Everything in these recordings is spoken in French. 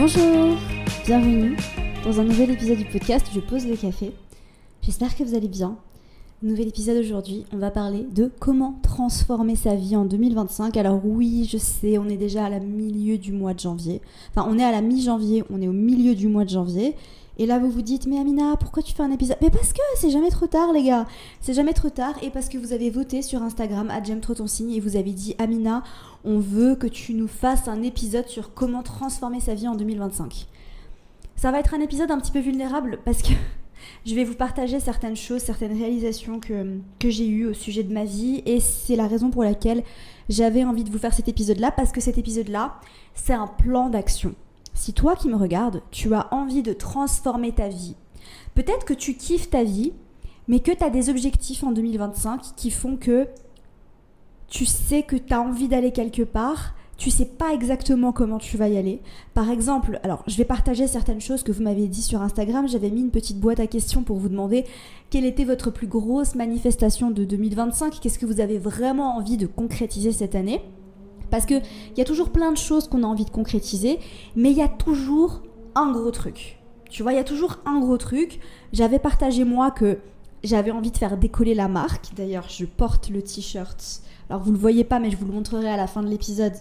Bonjour, bienvenue dans un nouvel épisode du podcast Je pose le café. J'espère que vous allez bien. Nouvel épisode aujourd'hui, on va parler de comment transformer sa vie en 2025. Alors oui, je sais, on est déjà à la milieu du mois de janvier. Enfin, on est à la mi-janvier, on est au milieu du mois de janvier. Et là, vous vous dites, mais Amina, pourquoi tu fais un épisode ? Mais parce que c'est jamais trop tard, les gars. C'est jamais trop tard. Et parce que vous avez voté sur Instagram, @j'aime-trop-ton-signe, et vous avez dit, Amina, on veut que tu nous fasses un épisode sur comment transformer sa vie en 2025. Ça va être un épisode un petit peu vulnérable parce que je vais vous partager certaines choses, certaines réalisations que j'ai eues au sujet de ma vie. Et c'est la raison pour laquelle j'avais envie de vous faire cet épisode-là, parce que cet épisode-là, c'est un plan d'action. Si toi qui me regardes, tu as envie de transformer ta vie, peut-être que tu kiffes ta vie, mais que tu as des objectifs en 2025 qui font que tu sais que tu as envie d'aller quelque part, tu sais pas exactement comment tu vas y aller. Par exemple, alors je vais partager certaines choses que vous m'avez dit sur Instagram. J'avais mis une petite boîte à questions pour vous demander quelle était votre plus grosse manifestation de 2025, qu'est-ce que vous avez vraiment envie de concrétiser cette année. Parce qu'il y a toujours plein de choses qu'on a envie de concrétiser, mais il y a toujours un gros truc. Tu vois, il y a toujours un gros truc. J'avais partagé moi que j'avais envie de faire décoller la marque. D'ailleurs, je porte le t-shirt. Alors, vous ne le voyez pas, mais je vous le montrerai à la fin de l'épisode.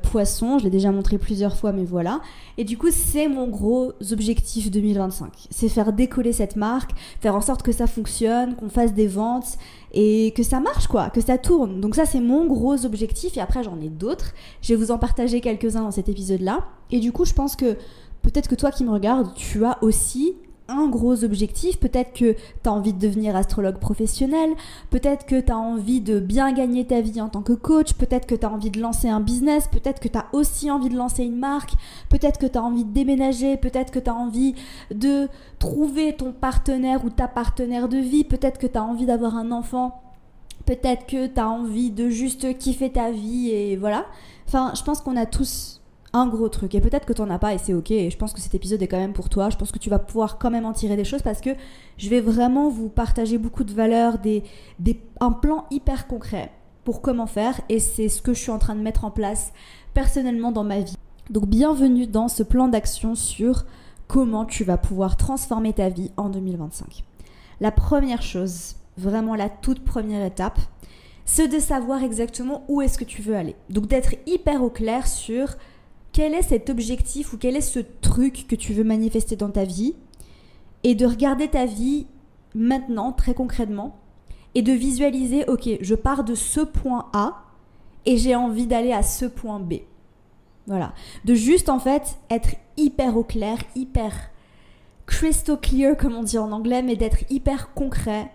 Poisson, je l'ai déjà montré plusieurs fois, mais voilà. Et du coup, c'est mon gros objectif 2025. C'est faire décoller cette marque, faire en sorte que ça fonctionne, qu'on fasse des ventes et que ça marche, quoi, que ça tourne. Donc ça, c'est mon gros objectif. Et après, j'en ai d'autres. Je vais vous en partager quelques-uns dans cet épisode-là. Et du coup, je pense que peut-être que toi qui me regardes, tu as aussi un gros objectif. Peut-être que tu as envie de devenir astrologue professionnel, peut-être que tu as envie de bien gagner ta vie en tant que coach, peut-être que tu as envie de lancer un business, peut-être que tu as aussi envie de lancer une marque, peut-être que tu as envie de déménager, peut-être que tu as envie de trouver ton partenaire ou ta partenaire de vie, peut-être que tu as envie d'avoir un enfant, peut-être que tu as envie de juste kiffer ta vie et voilà. Enfin, je pense qu'on a tous un gros truc, et peut-être que t'en as pas et c'est ok, et je pense que cet épisode est quand même pour toi. Je pense que tu vas pouvoir quand même en tirer des choses, parce que je vais vraiment vous partager beaucoup de valeurs, un plan hyper concret pour comment faire, et c'est ce que je suis en train de mettre en place personnellement dans ma vie. Donc bienvenue dans ce plan d'action sur comment tu vas pouvoir transformer ta vie en 2025. La première chose, vraiment la toute première étape, c'est de savoir exactement où est-ce que tu veux aller. Donc d'être hyper au clair sur quel est cet objectif ou quel est ce truc que tu veux manifester dans ta vie, et de regarder ta vie maintenant, très concrètement, et de visualiser, ok, je pars de ce point A et j'ai envie d'aller à ce point B. Voilà. De juste en fait être hyper au clair, hyper crystal clear comme on dit en anglais, mais d'être hyper concret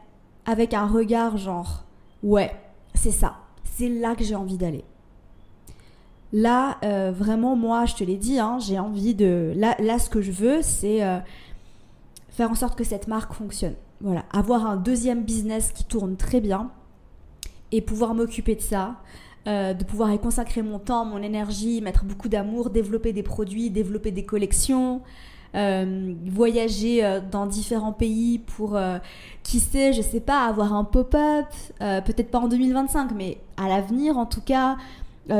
avec un regard genre, ouais, c'est ça, c'est là que j'ai envie d'aller. Là, vraiment, moi, je te l'ai dit, hein, j'ai envie de... Là, ce que je veux, c'est faire en sorte que cette marque fonctionne. Voilà, avoir un deuxième business qui tourne très bien et pouvoir m'occuper de ça, de pouvoir y consacrer mon temps, mon énergie, mettre beaucoup d'amour, développer des produits, développer des collections, voyager dans différents pays pour, qui sait, je sais pas, avoir un pop-up, peut-être pas en 2025, mais à l'avenir en tout cas...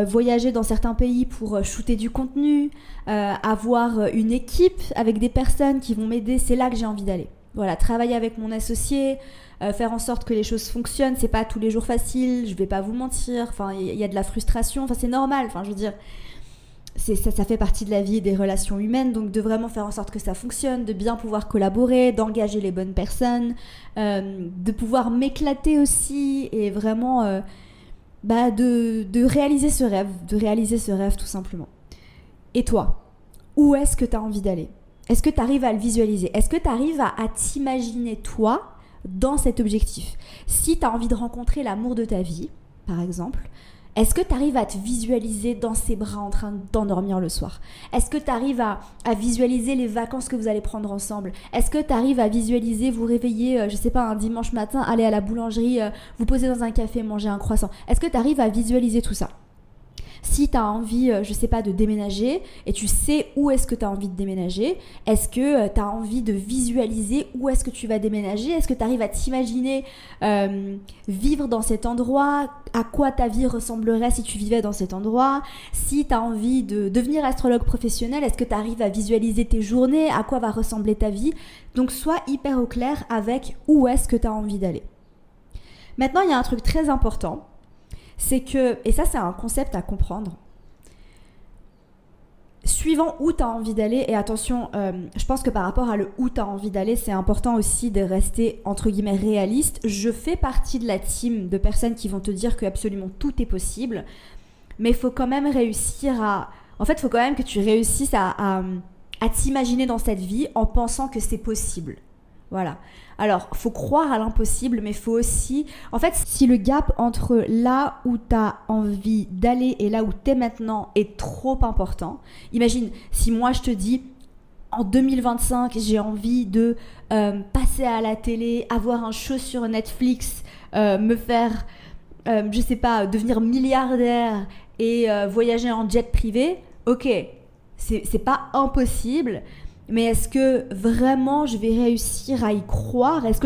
voyager dans certains pays pour shooter du contenu, avoir une équipe avec des personnes qui vont m'aider, c'est là que j'ai envie d'aller. Voilà, travailler avec mon associé, faire en sorte que les choses fonctionnent, c'est pas tous les jours facile, je vais pas vous mentir, enfin il y a de la frustration, enfin c'est normal, enfin je veux dire, ça fait partie de la vie et des relations humaines, donc de vraiment faire en sorte que ça fonctionne, de bien pouvoir collaborer, d'engager les bonnes personnes, de pouvoir m'éclater aussi et vraiment... de réaliser ce rêve tout simplement. Et toi, où est-ce que tu as envie d'aller ? Est-ce que tu arrives à le visualiser ? Est-ce que tu arrives à t'imaginer toi dans cet objectif ? Si tu as envie de rencontrer l'amour de ta vie, par exemple, est-ce que tu arrives à te visualiser dans ses bras en train d'endormir le soir ? Est-ce que tu arrives à visualiser les vacances que vous allez prendre ensemble ? Est-ce que tu arrives à visualiser vous réveiller, je sais pas, un dimanche matin, aller à la boulangerie, vous poser dans un café, manger un croissant ? Est-ce que tu arrives à visualiser tout ça ? Si tu as envie, je sais pas, de déménager et tu sais où est-ce que tu as envie de déménager, est-ce que tu as envie de visualiser où est-ce que tu vas déménager? Est-ce que tu arrives à t'imaginer vivre dans cet endroit? À quoi ta vie ressemblerait si tu vivais dans cet endroit? Si tu as envie de devenir astrologue professionnel, est-ce que tu arrives à visualiser tes journées? À quoi va ressembler ta vie? Donc sois hyper au clair avec où est-ce que tu as envie d'aller. Maintenant, il y a un truc très important. C'est que, et ça c'est un concept à comprendre, suivant où tu as envie d'aller, et attention, je pense que par rapport à le où tu as envie d'aller, c'est important aussi de rester entre guillemets réaliste. Je fais partie de la team de personnes qui vont te dire que absolument tout est possible, mais il faut quand même réussir à... En fait, il faut quand même que tu réussisses à t'imaginer dans cette vie en pensant que c'est possible. Voilà. Alors, faut croire à l'impossible, mais faut aussi... En fait, si le gap entre là où tu as envie d'aller et là où tu es maintenant est trop important, imagine, si moi je te dis, en 2025, j'ai envie de passer à la télé, avoir un show sur Netflix, me faire, je sais pas, devenir milliardaire et voyager en jet privé, ok, c'est pas impossible. Mais est-ce que vraiment je vais réussir à y croire? Est-ce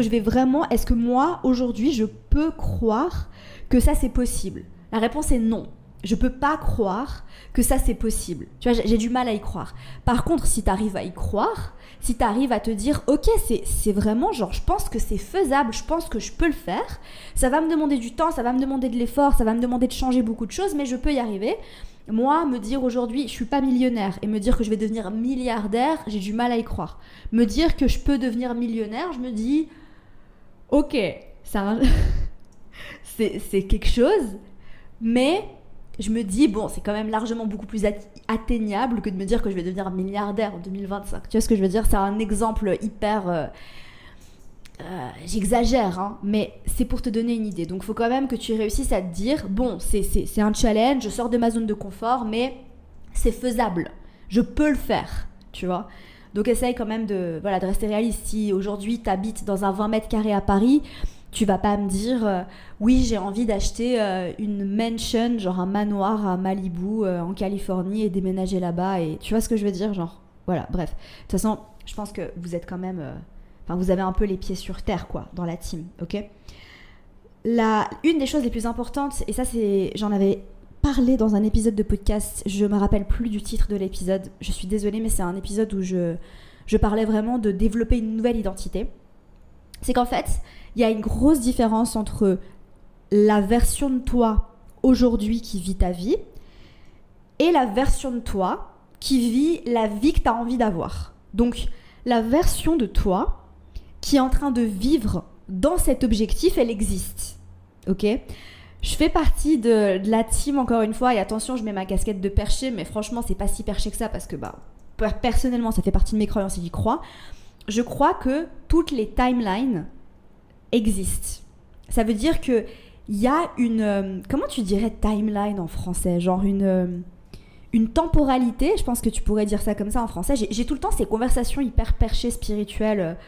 que moi, aujourd'hui, je peux croire que ça c'est possible? La réponse est non. Je peux pas croire que ça c'est possible. Tu vois, j'ai du mal à y croire. Par contre, si tu arrives à y croire, si tu arrives à te dire, ok, c'est vraiment genre, je pense que c'est faisable, je pense que je peux le faire, ça va me demander du temps, ça va me demander de l'effort, ça va me demander de changer beaucoup de choses, mais je peux y arriver. Moi, me dire aujourd'hui, je suis pas millionnaire, et me dire que je vais devenir milliardaire, j'ai du mal à y croire. Me dire que je peux devenir millionnaire, je me dis, ok, ça, c'est quelque chose, mais je me dis, bon, c'est quand même largement beaucoup plus atteignable que de me dire que je vais devenir milliardaire en 2025. Tu vois ce que je veux dire? C'est un exemple hyper... j'exagère, hein, mais c'est pour te donner une idée. Donc il faut quand même que tu réussisses à te dire, bon, c'est un challenge, je sors de ma zone de confort, mais c'est faisable, je peux le faire, tu vois. Donc essaye quand même de rester réaliste. Si aujourd'hui tu habites dans un 20 mètres carrés à Paris, tu vas pas me dire, oui, j'ai envie d'acheter une mansion, genre un manoir à Malibu en Californie et déménager là-bas, et tu vois ce que je veux dire, genre, voilà, bref. De toute façon, je pense que vous êtes quand même... vous avez un peu les pieds sur terre, quoi, dans la team, ok? Une des choses les plus importantes, et ça, j'en avais parlé dans un épisode de podcast, je me rappelle plus du titre de l'épisode, je suis désolée, mais c'est un épisode où je parlais vraiment de développer une nouvelle identité. C'est qu'en fait, il y a une grosse différence entre la version de toi aujourd'hui qui vit ta vie et la version de toi qui vit la vie que tu as envie d'avoir. Donc, la version de toi qui est en train de vivre dans cet objectif, elle existe. Ok ? Je fais partie de la team, encore une fois, et attention, je mets ma casquette de perché, mais franchement, c'est pas si perché que ça, parce que personnellement, ça fait partie de mes croyances et j'y crois. Je crois que toutes les timelines existent. Ça veut dire qu'il y a une... comment tu dirais timeline en français ? Genre une temporalité, je pense que tu pourrais dire ça comme ça en français. J'ai tout le temps ces conversations hyper perchées, spirituelles,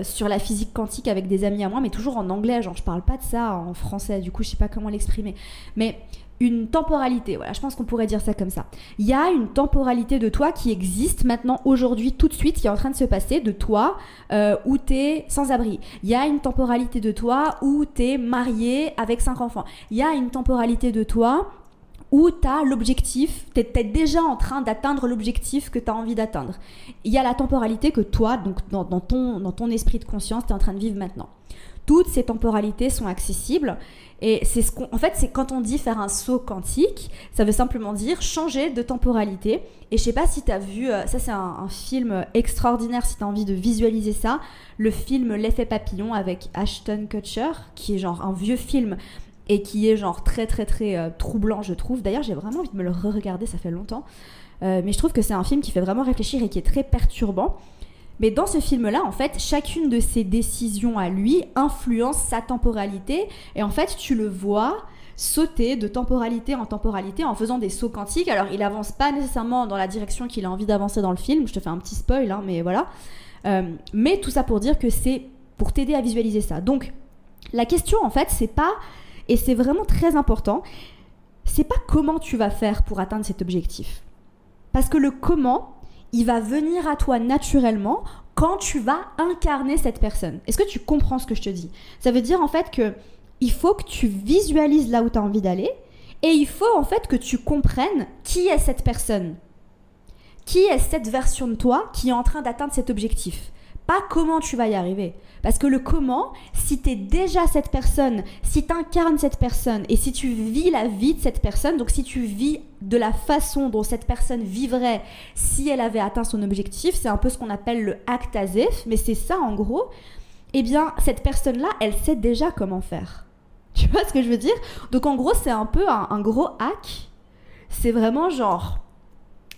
sur la physique quantique avec des amis à moi, mais toujours en anglais, genre je parle pas de ça en français, du coup je sais pas comment l'exprimer, mais une temporalité, voilà, je pense qu'on pourrait dire ça comme ça. Il y a une temporalité de toi qui existe maintenant, aujourd'hui, tout de suite, qui est en train de se passer, de toi où t'es sans abri. Il y a une temporalité de toi où t'es marié avec 5 enfants. Il y a une temporalité de toi où tu as l'objectif, tu es déjà en train d'atteindre l'objectif que tu as envie d'atteindre. Il y a la temporalité que toi, donc dans ton esprit de conscience, tu es en train de vivre maintenant. Toutes ces temporalités sont accessibles et c'est en fait, c'est quand on dit faire un saut quantique, ça veut simplement dire changer de temporalité. Et je sais pas si tu as vu, ça c'est un film extraordinaire si tu as envie de visualiser ça, le film L'effet papillon avec Ashton Kutcher, qui est genre un vieux film et qui est genre très très très troublant, je trouve. D'ailleurs, j'ai vraiment envie de me le re-regarder, ça fait longtemps. Mais je trouve que c'est un film qui fait vraiment réfléchir et qui est très perturbant. Mais dans ce film-là, en fait, chacune de ses décisions à lui influence sa temporalité. Et en fait, tu le vois sauter de temporalité en temporalité en faisant des sauts quantiques. Alors, il avance pas nécessairement dans la direction qu'il a envie d'avancer dans le film. Je te fais un petit spoil, hein, mais voilà. Mais tout ça pour dire que c'est pour t'aider à visualiser ça. Donc, la question, en fait, c'est pas... Et c'est vraiment très important. c'est pas comment tu vas faire pour atteindre cet objectif. Parce que le comment, il va venir à toi naturellement quand tu vas incarner cette personne. Est-ce que tu comprends ce que je te dis? Ça veut dire en fait que il faut que tu visualises là où tu as envie d'aller et il faut en fait que tu comprennes qui est cette personne. Qui est cette version de toi qui est en train d'atteindre cet objectif? Pas comment tu vas y arriver. Parce que le comment, si tu es déjà cette personne, si tu incarnes cette personne et si tu vis la vie de cette personne, donc si tu vis de la façon dont cette personne vivrait si elle avait atteint son objectif, c'est un peu ce qu'on appelle le act as if, mais c'est ça en gros, eh bien cette personne-là, elle sait déjà comment faire. Tu vois ce que je veux dire? Donc en gros, c'est un peu un gros hack. C'est vraiment genre...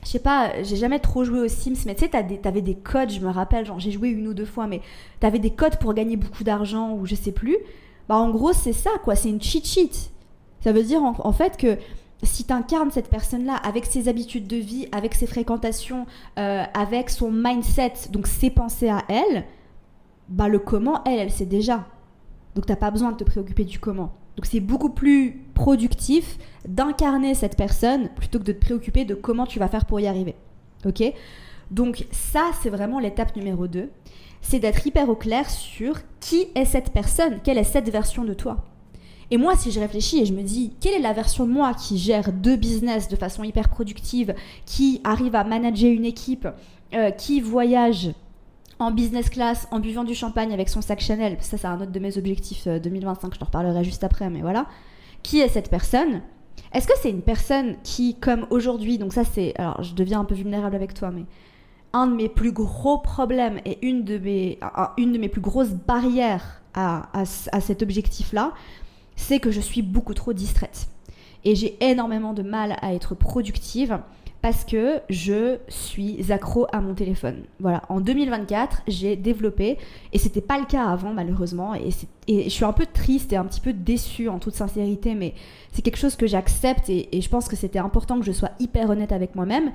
Je sais pas, j'ai jamais trop joué aux Sims, mais tu sais, t'avais des codes, je me rappelle, genre j'ai joué 1 ou 2 fois, mais t'avais des codes pour gagner beaucoup d'argent ou je sais plus. Bah en gros, c'est ça quoi, c'est une cheat sheet. Ça veut dire en fait que si t'incarnes cette personne-là avec ses habitudes de vie, avec ses fréquentations, avec son mindset, donc ses pensées à elle, bah le comment, elle sait déjà. Donc t'as pas besoin de te préoccuper du comment. Donc c'est beaucoup plus productif d'incarner cette personne plutôt que de te préoccuper de comment tu vas faire pour y arriver. Ok? Donc ça, c'est vraiment l'étape numéro 2. C'est d'être hyper au clair sur qui est cette personne, quelle est cette version de toi. Et moi, si je réfléchis et je me dis, quelle est la version de moi qui gère 2 business de façon hyper productive, qui arrive à manager une équipe, qui voyage en business class, en buvant du champagne avec son sac Chanel, ça c'est un autre de mes objectifs 2025, je t'en reparlerai juste après, mais voilà. Qui est cette personne? Est-ce que c'est une personne qui, comme aujourd'hui, donc ça c'est, alors je deviens un peu vulnérable avec toi, mais un de mes plus gros problèmes et une de mes plus grosses barrières à cet objectif-là, c'est que je suis beaucoup trop distraite. Et j'ai énormément de mal à être productive parce que je suis accro à mon téléphone. Voilà, en 2024, j'ai développé, et c'était pas le cas avant malheureusement, et je suis un peu triste et un petit peu déçue en toute sincérité, mais c'est quelque chose que j'accepte et je pense que c'était important que je sois hyper honnête avec moi-même.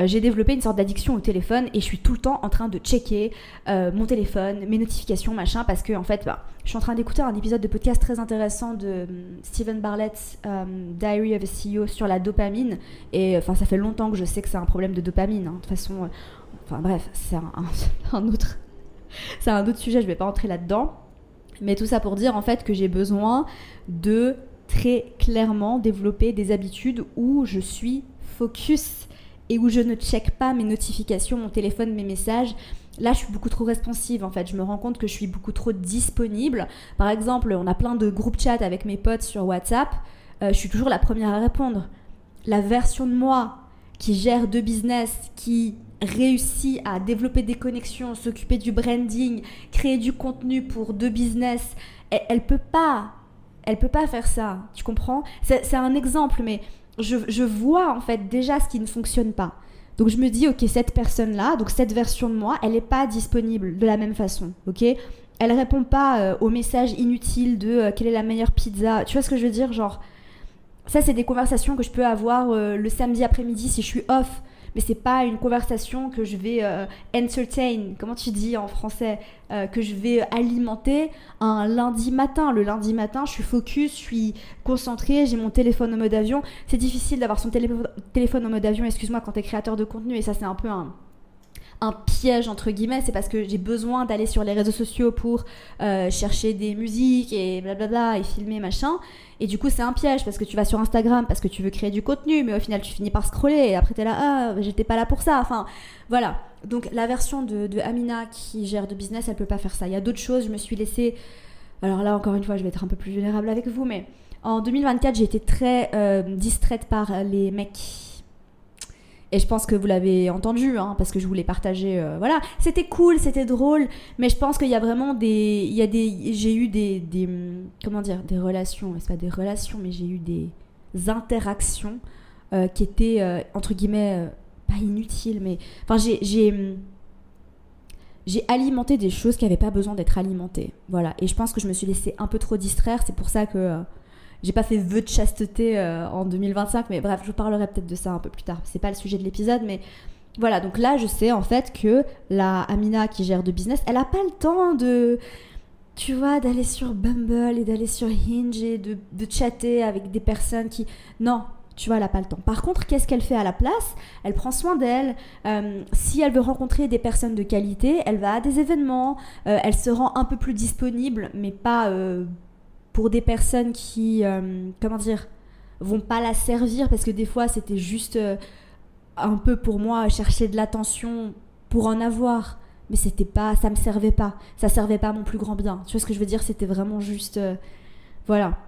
J'ai développé une sorte d'addiction au téléphone et je suis tout le temps en train de checker mon téléphone, mes notifications, machin, parce que en fait, je suis en train d'écouter un épisode de podcast très intéressant de Steven Bartlett, Diary of a CEO, sur la dopamine. Et enfin, ça fait longtemps que je sais que c'est un problème de dopamine. Hein. De toute façon, enfin bref, c'est un autre sujet, je vais pas entrer là-dedans. Mais tout ça pour dire en fait que j'ai besoin de très clairement développer des habitudes où je suis focus et où je ne check pas mes notifications, mon téléphone, mes messages. Là, je suis beaucoup trop responsive, en fait. Je me rends compte que je suis beaucoup trop disponible. Par exemple, on a plein de groupes chat avec mes potes sur WhatsApp. Je suis toujours la première à répondre. La version de moi qui gère 2 business, qui réussit à développer des connexions, s'occuper du branding, créer du contenu pour 2 business, elle peut pas faire ça. Tu comprends? C'est un exemple, mais... Je vois en fait déjà ce qui ne fonctionne pas. Donc je me dis, ok, cette personne-là, donc cette version de moi, elle n'est pas disponible de la même façon, ok? Elle répond pas aux messages inutiles de quelle est la meilleure pizza. Tu vois ce que je veux dire? Genre, ça c'est des conversations que je peux avoir le samedi après-midi si je suis off. Mais c'est pas une conversation que je vais entertain, comment tu dis en français, que je vais alimenter un lundi matin. Le lundi matin, je suis focus, je suis concentrée, j'ai mon téléphone en mode avion. C'est difficile d'avoir son téléphone en mode avion, excuse-moi, quand t'es créateur de contenu, et ça c'est un peu un piège entre guillemets, c'est parce que j'ai besoin d'aller sur les réseaux sociaux pour chercher des musiques et blablabla et filmer machin, et du coup c'est un piège parce que tu vas sur Instagram parce que tu veux créer du contenu, mais au final tu finis par scroller et après t'es là, ah j'étais pas là pour ça, enfin voilà. Donc la version de Amina qui gère 2 business, elle peut pas faire ça. Il y a d'autres choses, je me suis laissée, alors là encore une fois je vais être un peu plus vulnérable avec vous, mais en 2024 j'ai été très distraite par les mecs. Et je pense que vous l'avez entendu, hein, parce que je voulais partager. Voilà, c'était cool, c'était drôle, mais je pense qu'il y a vraiment j'ai eu des comment dire, des relations. C'est pas des relations, mais j'ai eu des interactions qui étaient entre guillemets pas inutiles, mais enfin j'ai alimenté des choses qui n'avaient pas besoin d'être alimentées. Voilà, et je pense que je me suis laissée un peu trop distraire. C'est pour ça que j'ai pas fait vœu de chasteté en 2025, mais bref, je vous parlerai peut-être de ça un peu plus tard. C'est pas le sujet de l'épisode, mais voilà. Donc là, je sais en fait que la Amina qui gère 2 business, elle a pas le temps de tu vois, d'aller sur Bumble et d'aller sur Hinge et de chatter avec des personnes qui... Non, tu vois, elle n'a pas le temps. Par contre, qu'est-ce qu'elle fait à la place? Elle prend soin d'elle. Si elle veut rencontrer des personnes de qualité, elle va à des événements. Elle se rend un peu plus disponible, mais pas pour des personnes qui, comment dire, vont pas la servir. Parce que des fois, c'était juste un peu pour moi chercher de l'attention pour en avoir. Mais c'était pas, ça me servait pas. Ça servait pas à mon plus grand bien. Tu vois ce que je veux dire? C'était vraiment juste... voilà.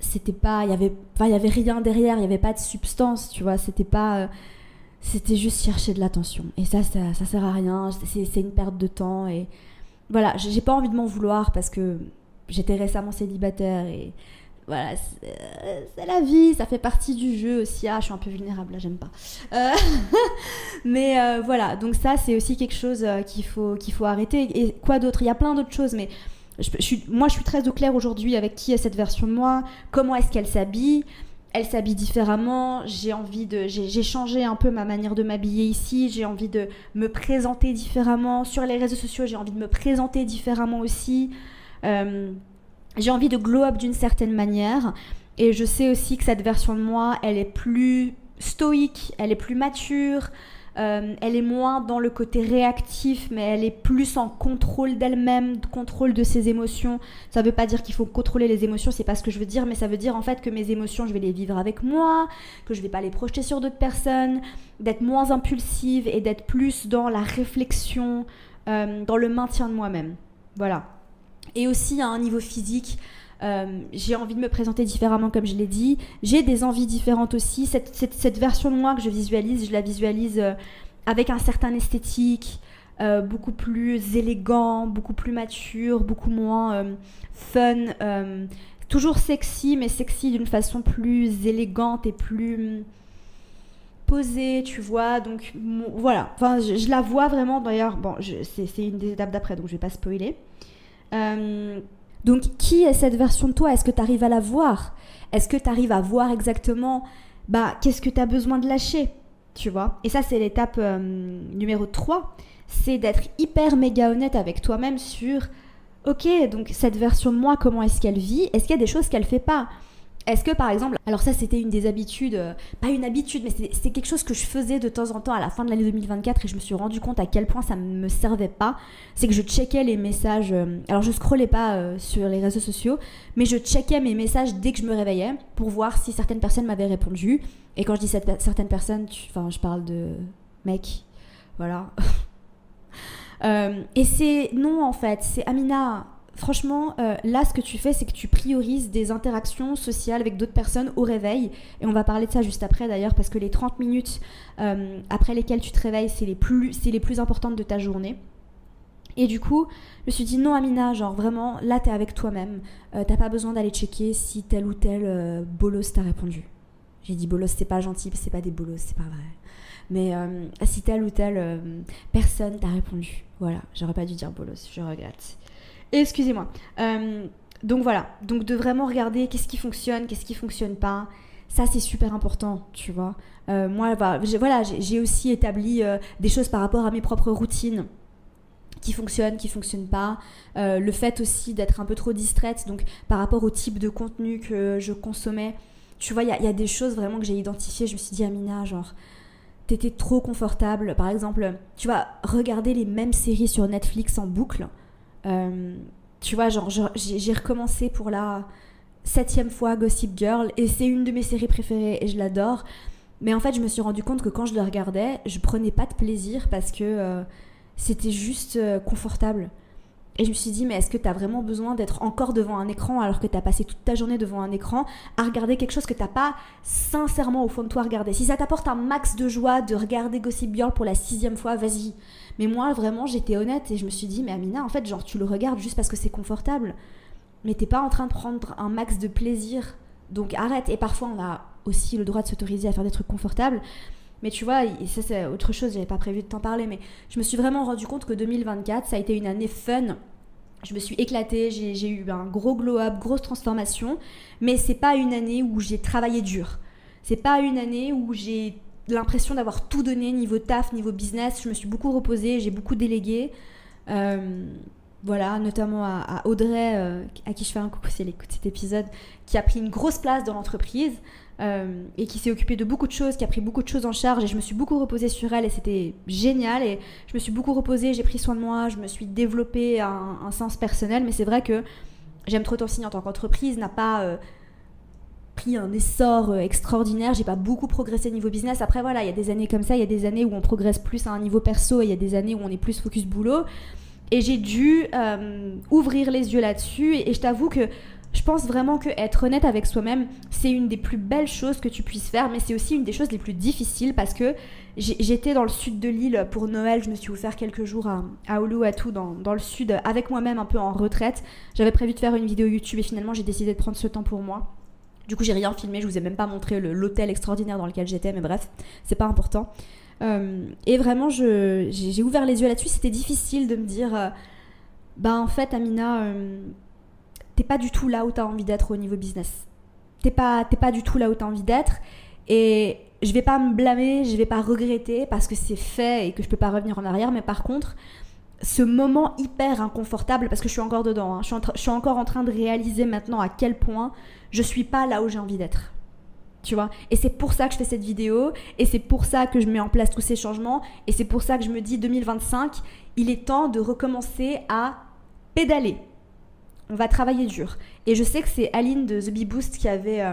C'était pas, il y avait rien derrière, il y avait pas de substance, tu vois, c'était pas, c'était juste chercher de l'attention, et ça sert à rien, c'est une perte de temps, et voilà, j'ai pas envie de m'en vouloir parce que j'étais récemment célibataire, et voilà, c'est la vie, ça fait partie du jeu aussi. Ah, je suis un peu vulnérable là, j'aime pas. Mais voilà, donc ça c'est aussi quelque chose qu'il faut arrêter. Et quoi d'autre? Il y a plein d'autres choses, mais moi je suis très au clair aujourd'hui avec qui est cette version de moi, comment est-ce qu'elle s'habille. Elle s'habille différemment, j'ai changé un peu ma manière de m'habiller ici, j'ai envie de me présenter différemment. Sur les réseaux sociaux, j'ai envie de me présenter différemment aussi. J'ai envie de glow up d'une certaine manière. Et je sais aussi que cette version de moi, elle est plus stoïque, elle est plus mature. Elle est moins dans le côté réactif, mais elle est plus en contrôle d'elle-même, contrôle de ses émotions. Ça veut pas dire qu'il faut contrôler les émotions, c'est pas ce que je veux dire, mais ça veut dire en fait que mes émotions, je vais les vivre avec moi, que je vais pas les projeter sur d'autres personnes, d'être moins impulsive et d'être plus dans la réflexion, dans le maintien de moi-même. Voilà. Et aussi à un niveau physique, j'ai envie de me présenter différemment, comme je l'ai dit. J'ai des envies différentes aussi. Cette version de moi que je la visualise avec un certain esthétique, beaucoup plus élégant, beaucoup plus mature, beaucoup moins fun. Toujours sexy, mais sexy d'une façon plus élégante et plus posée, tu vois. Donc voilà, enfin, je la vois vraiment. D'ailleurs, bon, c'est une des étapes d'après, donc je vais pas spoiler. Donc, qui est cette version de toi? Est-ce que tu arrives à la voir? Est-ce que tu arrives à voir exactement qu'est-ce que tu as besoin de lâcher? Tu vois? Et ça, c'est l'étape numéro 3. C'est d'être hyper méga honnête avec toi-même sur ok, donc cette version de moi, comment est-ce qu'elle vit? Est-ce qu'il y a des choses qu'elle fait pas? Est-ce que par exemple, alors ça c'était une des habitudes, pas une habitude, mais c'est quelque chose que je faisais de temps en temps à la fin de l'année 2024 et je me suis rendu compte à quel point ça me servait pas, c'est que je checkais les messages, alors je scrollais pas sur les réseaux sociaux, mais je checkais mes messages dès que je me réveillais pour voir si certaines personnes m'avaient répondu. Et quand je dis certaines personnes, je parle de mecs, voilà. Et c'est, non en fait, c'est Amina... Franchement, là, ce que tu fais, c'est que tu priorises des interactions sociales avec d'autres personnes au réveil. Et on va parler de ça juste après, d'ailleurs, parce que les 30 minutes après lesquelles tu te réveilles, c'est les plus importantes de ta journée. Et du coup, je me suis dit, non, Amina, genre vraiment, là, t'es avec toi-même. T'as pas besoin d'aller checker si tel ou tel bolos t'a répondu. J'ai dit bolos, c'est pas gentil, c'est pas des bolos, c'est pas vrai. Mais si telle ou telle personne t'a répondu. Voilà, j'aurais pas dû dire bolos, je regrette. Excusez-moi. Donc voilà, donc de vraiment regarder qu'est-ce qui fonctionne pas. Ça c'est super important, tu vois. Moi, j'ai aussi établi des choses par rapport à mes propres routines qui fonctionnent pas. Le fait aussi d'être un peu trop distraite, donc par rapport au type de contenu que je consommais. Tu vois, il y a des choses vraiment que j'ai identifiées. Je me suis dit, Amina, genre, t'étais trop confortable. Par exemple, tu vas regarder les mêmes séries sur Netflix en boucle. Tu vois, genre j'ai recommencé pour la 7e fois Gossip Girl et c'est une de mes séries préférées et je l'adore, mais en fait je me suis rendu compte que quand je le regardais je prenais pas de plaisir parce que c'était juste confortable. Et je me suis dit, mais est-ce que t'as vraiment besoin d'être encore devant un écran alors que t'as passé toute ta journée devant un écran à regarder quelque chose que t'as pas sincèrement au fond de toi regardé? Si ça t'apporte un max de joie de regarder Gossip Girl pour la 6e fois, vas-y. Mais moi, vraiment, j'étais honnête et je me suis dit, mais Amina, en fait, genre, tu le regardes juste parce que c'est confortable. Mais t'es pas en train de prendre un max de plaisir. Donc arrête. Et parfois, on a aussi le droit de s'autoriser à faire des trucs confortables. Mais tu vois, et ça c'est autre chose, j'avais pas prévu de t'en parler, mais je me suis vraiment rendu compte que 2024, ça a été une année fun. Je me suis éclatée, j'ai eu un gros glow-up, grosse transformation, mais c'est pas une année où j'ai travaillé dur. C'est pas une année où j'ai l'impression d'avoir tout donné niveau taf, niveau business. Je me suis beaucoup reposée, j'ai beaucoup délégué. voilà, notamment à Audrey, à qui je fais un coucou si elle écoute cet épisode, qui a pris une grosse place dans l'entreprise et qui s'est occupée de beaucoup de choses, qui a pris beaucoup de choses en charge, et je me suis beaucoup reposée sur elle et c'était génial, et je me suis beaucoup reposée, j'ai pris soin de moi, je me suis développée un sens personnel, mais c'est vrai que J'aime trop ton signe en tant qu'entreprise n'a pas pris un essor extraordinaire, j'ai pas beaucoup progressé niveau business. Après voilà, il y a des années comme ça, il y a des années où on progresse plus à un niveau perso et il y a des années où on est plus focus boulot. Et j'ai dû ouvrir les yeux là-dessus et je t'avoue que je pense vraiment que être honnête avec soi-même, c'est une des plus belles choses que tu puisses faire, mais c'est aussi une des choses les plus difficiles parce que j'étais dans le sud de l'île pour Noël, je me suis offert quelques jours à Uluwatu dans le sud avec moi-même un peu en retraite. J'avais prévu de faire une vidéo YouTube et finalement j'ai décidé de prendre ce temps pour moi. Du coup j'ai rien filmé, je vous ai même pas montré l'hôtel extraordinaire dans lequel j'étais, mais bref, c'est pas important. Et vraiment j'ai ouvert les yeux là-dessus, c'était difficile de me dire bah en fait Amina, t'es pas du tout là où t'as envie d'être au niveau business. T'es pas du tout là où t'as envie d'être et je vais pas me blâmer, je vais pas regretter parce que c'est fait et que je peux pas revenir en arrière, mais par contre ce moment hyper inconfortable, parce que je suis encore dedans, hein, je suis encore en train de réaliser maintenant à quel point je suis pas là où j'ai envie d'être. Tu vois, et c'est pour ça que je fais cette vidéo et c'est pour ça que je mets en place tous ces changements et c'est pour ça que je me dis 2025, il est temps de recommencer à pédaler. On va travailler dur. Et je sais que c'est Aline de The Bee Boost qui avait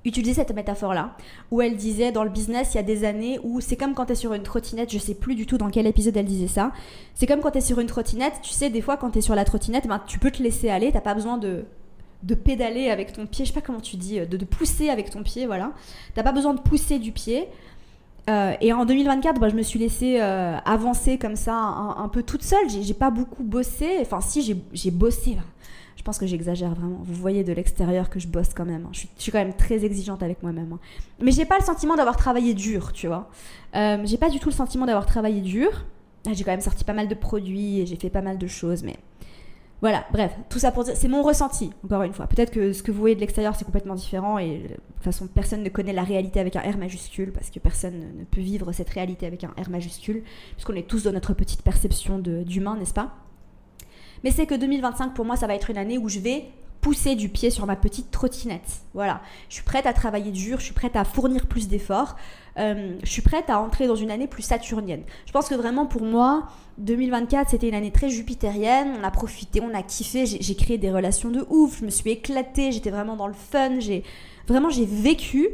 utilisé cette métaphore-là, où elle disait dans le business, il y a des années où c'est comme quand tu es sur une trottinette, je sais plus du tout dans quel épisode elle disait ça, c'est comme quand tu es sur une trottinette, tu sais, des fois quand tu es sur la trottinette, ben, tu peux te laisser aller, t'as pas besoin de pédaler avec ton pied, je sais pas comment tu dis, de pousser avec ton pied, voilà. T'as pas besoin de pousser du pied. Et en 2024, bah, je me suis laissée avancer comme ça un peu toute seule. J'ai pas beaucoup bossé. Enfin, si, j'ai bossé. Je pense que j'exagère vraiment. Vous voyez de l'extérieur que je bosse quand même. Je suis quand même très exigeante avec moi-même. Mais j'ai pas le sentiment d'avoir travaillé dur, tu vois. J'ai pas du tout le sentiment d'avoir travaillé dur. J'ai quand même sorti pas mal de produits et j'ai fait pas mal de choses, mais... Voilà, bref, tout ça pour dire, c'est mon ressenti, encore une fois. Peut-être que ce que vous voyez de l'extérieur, c'est complètement différent et de toute façon, personne ne connaît la réalité avec un R majuscule parce que personne ne peut vivre cette réalité avec un R majuscule puisqu'on est tous dans notre petite perception d'humain, n'est-ce pas? Mais c'est que 2025, pour moi, ça va être une année où je vais pousser du pied sur ma petite trottinette. Voilà, je suis prête à travailler dur, je suis prête à fournir plus d'efforts, je suis prête à entrer dans une année plus saturnienne. Je pense que vraiment pour moi, 2024, c'était une année très jupitérienne, on a profité, on a kiffé, j'ai créé des relations de ouf, je me suis éclatée, j'étais vraiment dans le fun, j'ai vécu,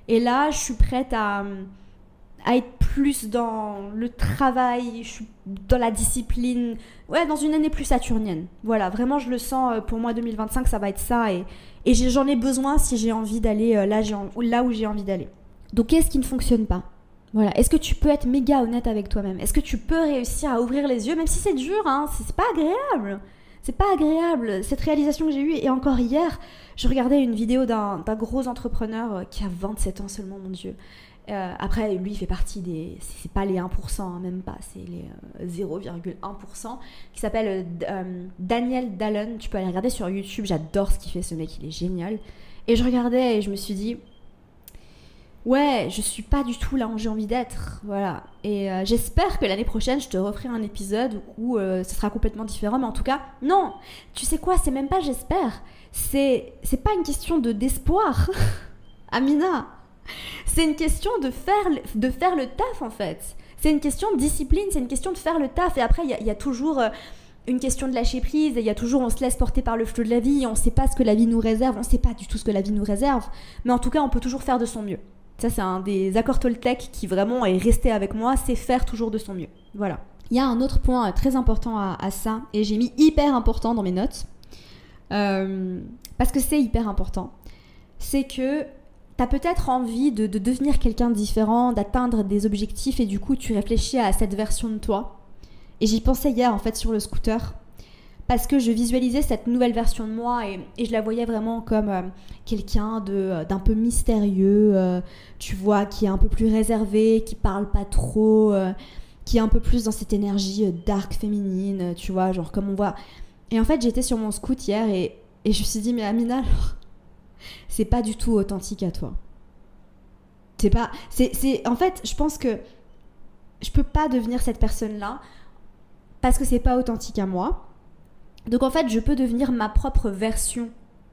et là, je suis prête à être plus dans le travail, je suis dans la discipline, ouais, dans une année plus saturnienne. Voilà, vraiment je le sens, pour moi 2025 ça va être ça et j'en ai besoin si j'ai envie d'aller là où j'ai envie d'aller. Donc qu'est-ce qui ne fonctionne pas? Voilà, est-ce que tu peux être méga honnête avec toi-même? Est-ce que tu peux réussir à ouvrir les yeux, même si c'est dur, hein, c'est pas agréable. C'est pas agréable, cette réalisation que j'ai eue. Et encore hier, je regardais une vidéo d'un gros entrepreneur qui a 27 ans seulement, mon Dieu. Après, lui, il fait partie des... C'est pas les 1%, hein, même pas, c'est les 0,1%, qui s'appelle Daniel Dallon. Tu peux aller regarder sur YouTube, j'adore ce qu'il fait, ce mec, il est génial. Et je regardais et je me suis dit... Ouais, je suis pas du tout là où j'ai envie d'être, voilà. Et j'espère que l'année prochaine, je te referai un épisode où ce sera complètement différent. Mais en tout cas, non, tu sais quoi, c'est même pas j'espère. C'est pas une question d'espoir, Amina. C'est une question de faire le taf, en fait. C'est une question de discipline, c'est une question de faire le taf. Et après, il y a toujours une question de lâcher prise. Il y a toujours, on se laisse porter par le flot de la vie. On sait pas ce que la vie nous réserve. On sait pas du tout ce que la vie nous réserve. Mais en tout cas, on peut toujours faire de son mieux. Ça, c'est un des accords Toltec qui vraiment est resté avec moi, c'est faire toujours de son mieux. Voilà. Il y a un autre point très important à ça, et j'ai mis hyper important dans mes notes, parce que c'est hyper important. C'est que t'as peut-être envie de devenir quelqu'un de différent, d'atteindre des objectifs, et du coup, tu réfléchis à cette version de toi. Et j'y pensais hier, en fait, sur le scooter. Parce que je visualisais cette nouvelle version de moi et je la voyais vraiment comme quelqu'un d'un peu mystérieux, tu vois, qui est un peu plus réservé, qui parle pas trop, qui est un peu plus dans cette énergie dark féminine, tu vois, genre comme on voit. Et en fait, j'étais sur mon scoot hier et je me suis dit, mais Amina, alors, c'est pas du tout authentique à toi. En fait, je pense que je peux pas devenir cette personne-là parce que c'est pas authentique à moi. Donc en fait, je peux devenir ma propre version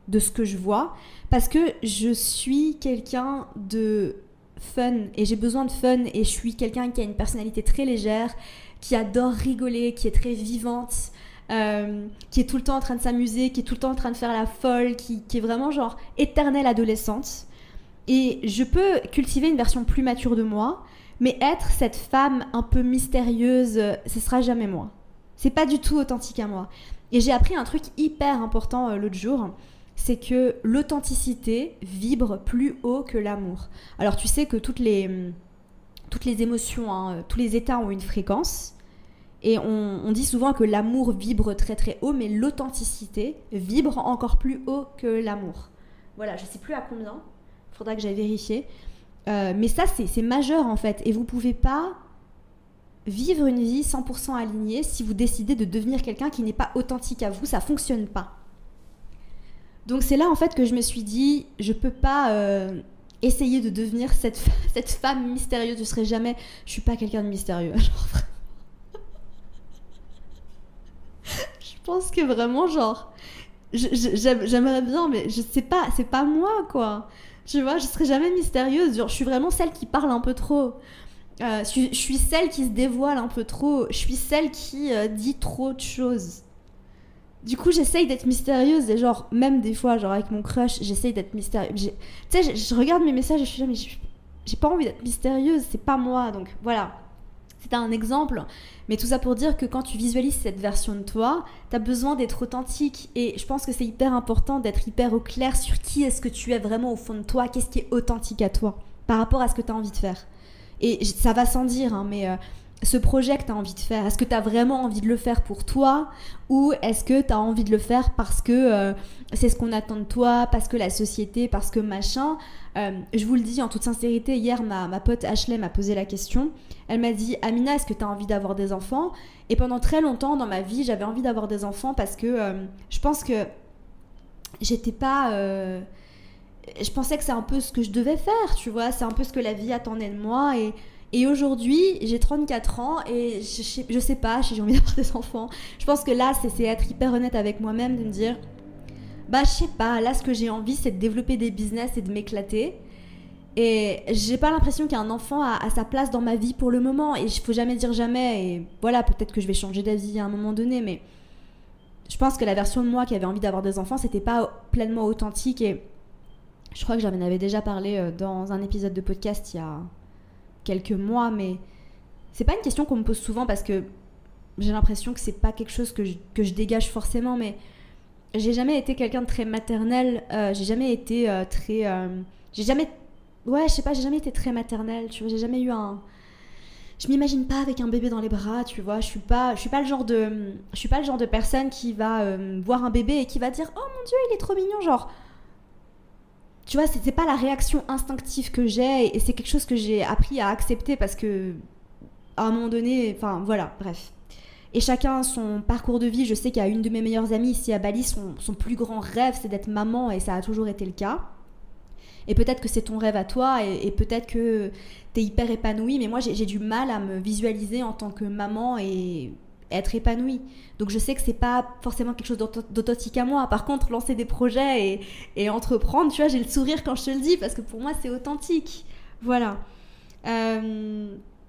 de ce que je vois parce que je suis quelqu'un de fun et j'ai besoin de fun et je suis quelqu'un qui a une personnalité très légère, qui adore rigoler, qui est très vivante, qui est tout le temps en train de s'amuser, qui est tout le temps en train de faire la folle, qui est vraiment genre éternelle adolescente. Et je peux cultiver une version plus mature de moi, mais être cette femme un peu mystérieuse, ce sera jamais moi. C'est pas du tout authentique à moi. Et j'ai appris un truc hyper important l'autre jour, c'est que l'authenticité vibre plus haut que l'amour. Alors tu sais que toutes les émotions, hein, tous les états ont une fréquence, et on dit souvent que l'amour vibre très très haut, mais l'authenticité vibre encore plus haut que l'amour. Voilà, je sais plus à combien, faudra que j'aille vérifier. Mais ça, c'est majeur en fait, et vous pouvez pas vivre une vie 100% alignée si vous décidez de devenir quelqu'un qui n'est pas authentique à vous, ça fonctionne pas. Donc c'est là en fait que je me suis dit, je peux pas essayer de devenir cette femme mystérieuse, je suis pas quelqu'un de mystérieux, genre vraiment. Je pense que vraiment genre, j'aimerais bien, mais je sais pas, c'est pas moi quoi. Tu vois, je serai jamais mystérieuse, genre je suis vraiment celle qui parle un peu trop. Je suis celle qui se dévoile un peu trop, je suis celle qui dit trop de choses. Du coup, j'essaye d'être mystérieuse et genre, même des fois, genre avec mon crush, j'essaye d'être mystérieuse. Tu sais, je regarde mes messages et je suis là, mais j'ai pas envie d'être mystérieuse, c'est pas moi. Donc voilà, c'était un exemple. Mais tout ça pour dire que quand tu visualises cette version de toi, t'as besoin d'être authentique. Et je pense que c'est hyper important d'être hyper au clair sur qui est-ce que tu es vraiment au fond de toi, qu'est-ce qui est authentique à toi, par rapport à ce que t'as envie de faire. Et ça va sans dire, hein, mais ce projet que tu as envie de faire, est-ce que tu as vraiment envie de le faire pour toi ou est-ce que tu as envie de le faire parce que c'est ce qu'on attend de toi, parce que la société, parce que machin. Je vous le dis en toute sincérité, hier ma pote Ashley m'a posé la question. Elle m'a dit, Amina, est-ce que tu as envie d'avoir des enfants? Et pendant très longtemps dans ma vie, j'avais envie d'avoir des enfants parce que je pense que j'étais pas... je pensais que c'est un peu ce que je devais faire, tu vois, c'est un peu ce que la vie attendait de moi. Et aujourd'hui, j'ai 34 ans et je sais pas si j'ai envie d'avoir des enfants. Je pense que là, c'est être hyper honnête avec moi-même, de me dire, bah je sais pas, là ce que j'ai envie, c'est de développer des business et de m'éclater. Et j'ai pas l'impression qu'un enfant a sa place dans ma vie pour le moment. Et il faut jamais dire jamais. Et voilà, peut-être que je vais changer d'avis à un moment donné, mais je pense que la version de moi qui avait envie d'avoir des enfants, c'était pas pleinement authentique. Et je crois que j'en avais déjà parlé dans un épisode de podcast il y a quelques mois, mais c'est pas une question qu'on me pose souvent parce que j'ai l'impression que c'est pas quelque chose que je dégage forcément, mais j'ai jamais été quelqu'un de très maternel, j'ai jamais été j'ai jamais été très maternelle, tu vois, j'ai jamais eu je m'imagine pas avec un bébé dans les bras, tu vois, je suis pas le genre de personne qui va voir un bébé et qui va dire oh mon dieu, il est trop mignon, genre. Tu vois, c'est pas la réaction instinctive que j'ai et c'est quelque chose que j'ai appris à accepter parce que à un moment donné, enfin voilà, bref. Et chacun son parcours de vie. Je sais qu'il y a une de mes meilleures amies ici à Bali, son plus grand rêve c'est d'être maman et ça a toujours été le cas. Et peut-être que c'est ton rêve à toi et peut-être que t'es hyper épanouie, mais moi j'ai du mal à me visualiser en tant que maman et être épanouie. Donc je sais que c'est pas forcément quelque chose d'authentique à moi. Par contre, lancer des projets et entreprendre, tu vois, j'ai le sourire quand je te le dis parce que pour moi c'est authentique. Voilà.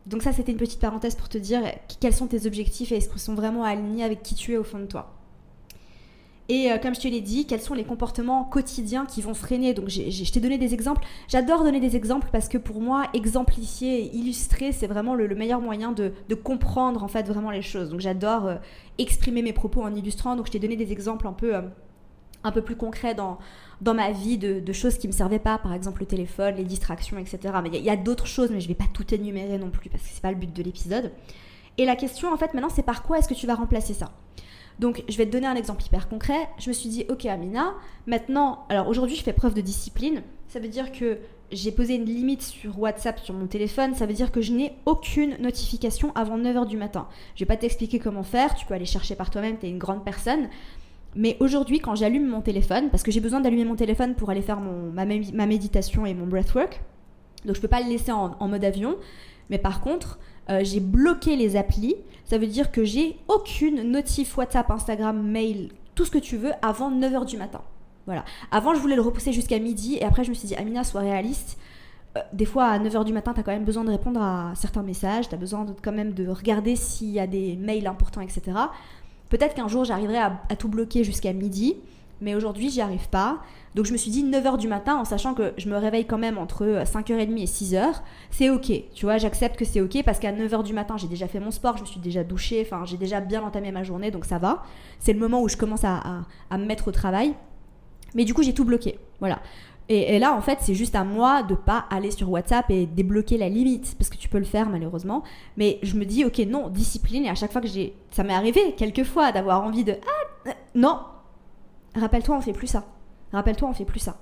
Donc ça c'était une petite parenthèse pour te dire quels sont tes objectifs et est-ce qu'ils sont vraiment alignés avec qui tu es au fond de toi. Et comme je te l'ai dit, quels sont les comportements quotidiens qui vont freiner. Donc je t'ai donné des exemples. J'adore donner des exemples parce que pour moi, exemplifier et illustrer, c'est vraiment le meilleur moyen de comprendre en fait vraiment les choses. Donc j'adore exprimer mes propos en illustrant. Donc je t'ai donné des exemples un peu plus concrets dans ma vie de choses qui ne me servaient pas. Par exemple le téléphone, les distractions, etc. Mais il y a d'autres choses, mais je ne vais pas tout énumérer non plus parce que ce n'est pas le but de l'épisode. Et la question en fait maintenant, c'est par quoi est-ce que tu vas remplacer ça ? Donc, je vais te donner un exemple hyper concret. Je me suis dit, ok Amina, maintenant, alors aujourd'hui, je fais preuve de discipline. Ça veut dire que j'ai posé une limite sur WhatsApp, sur mon téléphone. Ça veut dire que je n'ai aucune notification avant 9h du matin. Je vais pas t'expliquer comment faire. Tu peux aller chercher par toi-même, tu es une grande personne. Mais aujourd'hui, quand j'allume mon téléphone, parce que j'ai besoin d'allumer mon téléphone pour aller faire ma méditation et mon breathwork, donc je peux pas le laisser en mode avion. Mais par contre, j'ai bloqué les applis. Ça veut dire que j'ai aucune notif WhatsApp, Instagram, mail, tout ce que tu veux avant 9h du matin. Voilà. Avant, je voulais le repousser jusqu'à midi et après, je me suis dit, Amina, sois réaliste. Des fois, à 9h du matin, tu as quand même besoin de répondre à certains messages, tu as besoin quand même de regarder s'il y a des mails importants, etc. Peut-être qu'un jour, j'arriverai à tout bloquer jusqu'à midi, mais aujourd'hui, j'y arrive pas. Donc, je me suis dit 9h du matin, en sachant que je me réveille quand même entre 5h30 et 6h. C'est OK, tu vois, j'accepte que c'est OK parce qu'à 9h du matin, j'ai déjà fait mon sport, je me suis déjà douchée, enfin, j'ai déjà bien entamé ma journée, donc ça va. C'est le moment où je commence à me mettre au travail. Mais du coup, j'ai tout bloqué, voilà. Et là, en fait, c'est juste à moi de pas aller sur WhatsApp et débloquer la limite, parce que tu peux le faire malheureusement. Mais je me dis, ok, non, discipline. Et à chaque fois que ça m'est arrivé quelques fois d'avoir envie de, non, rappelle-toi, on fait plus ça. Rappelle-toi, on fait plus ça.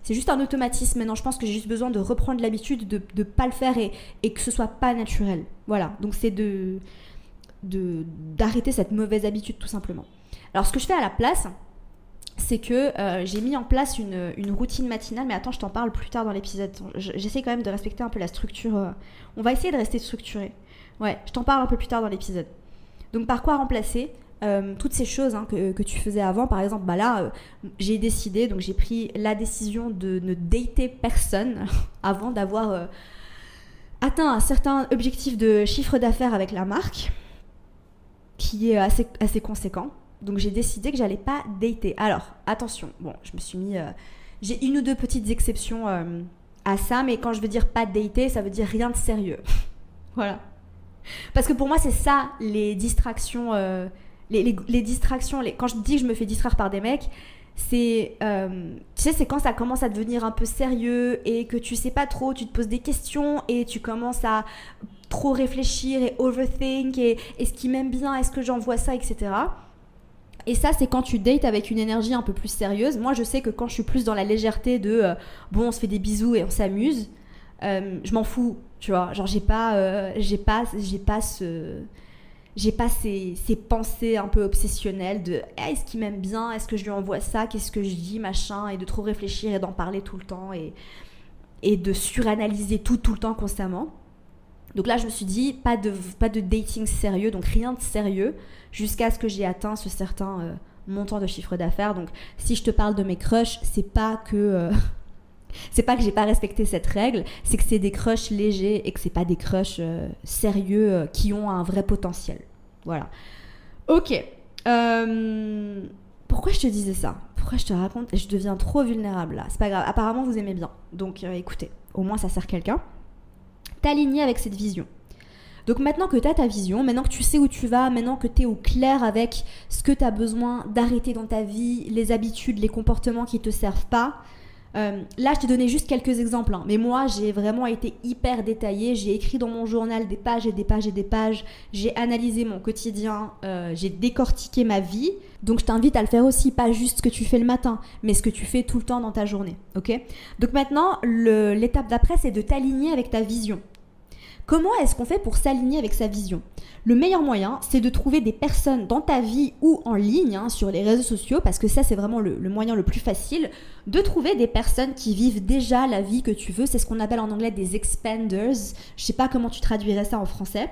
C'est juste un automatisme. Maintenant, je pense que j'ai juste besoin de reprendre l'habitude de pas le faire et que ce soit pas naturel. Voilà. Donc c'est d'arrêter cette mauvaise habitude tout simplement. Alors, ce que je fais à la place, c'est que j'ai mis en place une routine matinale, mais attends, je t'en parle plus tard dans l'épisode. J'essaie quand même de respecter un peu la structure. On va essayer de rester structuré. Ouais, je t'en parle un peu plus tard dans l'épisode. Donc par quoi remplacer toutes ces choses que tu faisais avant. Par exemple, j'ai décidé, donc j'ai pris la décision de ne dater personne avant d'avoir atteint un certain objectif de chiffre d'affaires avec la marque, qui est assez conséquent. Donc j'ai décidé que j'allais pas dater. Alors, attention, bon, je me suis mis... j'ai une ou deux petites exceptions à ça, mais quand je veux dire pas dater, ça veut dire rien de sérieux. Voilà. Parce que pour moi, c'est ça, les distractions... les distractions, quand je dis que je me fais distraire par des mecs, c'est... tu sais, c'est quand ça commence à devenir un peu sérieux et que tu sais pas trop, tu te poses des questions et tu commences à trop réfléchir et overthink et est-ce qu'il m'aime bien, est-ce que j'envoie ça, etc. Et ça, c'est quand tu dates avec une énergie un peu plus sérieuse. Moi, je sais que quand je suis plus dans la légèreté de bon, on se fait des bisous et on s'amuse, je m'en fous, tu vois. Genre, j'ai pas ces pensées un peu obsessionnelles de est-ce qu'il m'aime bien, est-ce que je lui envoie ça, qu'est-ce que je dis, machin, et de trop réfléchir et d'en parler tout le temps et de suranalyser tout le temps constamment. Donc là, je me suis dit, pas de dating sérieux, donc rien de sérieux, jusqu'à ce que j'ai atteint ce certain montant de chiffre d'affaires. Donc, si je te parle de mes crushs, c'est pas que j'ai pas respecté cette règle, c'est que c'est des crushs légers et que c'est pas des crushs sérieux qui ont un vrai potentiel. Voilà. Ok. Pourquoi je te disais ça ? Pourquoi je te raconte ? Je deviens trop vulnérable là. C'est pas grave. Apparemment, vous aimez bien. Donc, écoutez, au moins ça sert quelqu'un. T'aligner avec cette vision. Donc maintenant que tu as ta vision, maintenant que tu sais où tu vas, maintenant que tu es au clair avec ce que tu as besoin d'arrêter dans ta vie, les habitudes, les comportements qui ne te servent pas, là je t'ai donné juste quelques exemples, mais moi j'ai vraiment été hyper détaillée, j'ai écrit dans mon journal des pages et des pages et des pages, j'ai analysé mon quotidien, j'ai décortiqué ma vie, donc je t'invite à le faire aussi, pas juste ce que tu fais le matin, mais ce que tu fais tout le temps dans ta journée, ok ? Donc maintenant, l'étape d'après, c'est de t'aligner avec ta vision. Comment est-ce qu'on fait pour s'aligner avec sa vision ? Le meilleur moyen, c'est de trouver des personnes dans ta vie ou en ligne, sur les réseaux sociaux, parce que ça, c'est vraiment le moyen le plus facile, de trouver des personnes qui vivent déjà la vie que tu veux. C'est ce qu'on appelle en anglais des expanders. Je sais pas comment tu traduirais ça en français.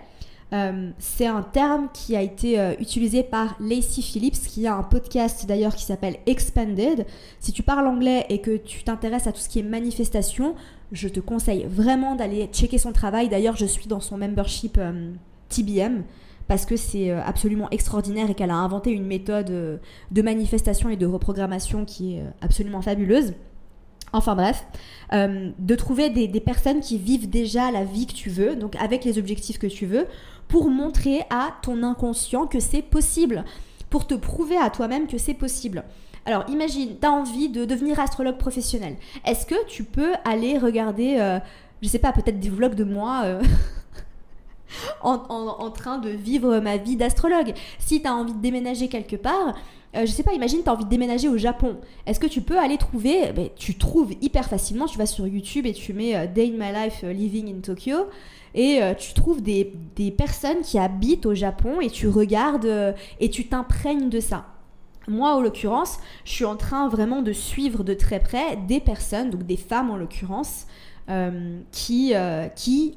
C'est un terme qui a été utilisé par Lacey Phillips, qui a un podcast d'ailleurs qui s'appelle Expanded. Si tu parles anglais et que tu t'intéresses à tout ce qui est manifestation, je te conseille vraiment d'aller checker son travail. D'ailleurs, je suis dans son membership TBM parce que c'est absolument extraordinaire et qu'elle a inventé une méthode de manifestation et de reprogrammation qui est absolument fabuleuse. Enfin bref, de trouver des personnes qui vivent déjà la vie que tu veux, donc avec les objectifs que tu veux, pour montrer à ton inconscient que c'est possible, pour te prouver à toi-même que c'est possible. Alors imagine, tu as envie de devenir astrologue professionnel. Est-ce que tu peux aller regarder, je sais pas, peut-être des vlogs de moi en train de vivre ma vie d'astrologue ? Si tu as envie de déménager quelque part, je sais pas, imagine tu as envie de déménager au Japon. Est-ce que tu peux aller trouver, tu trouves hyper facilement, tu vas sur YouTube et tu mets Day in my life living in Tokyo et tu trouves des personnes qui habitent au Japon et tu regardes et tu t'imprègnes de ça. Moi, en l'occurrence, je suis en train vraiment de suivre de très près des personnes, donc des femmes en l'occurrence, qui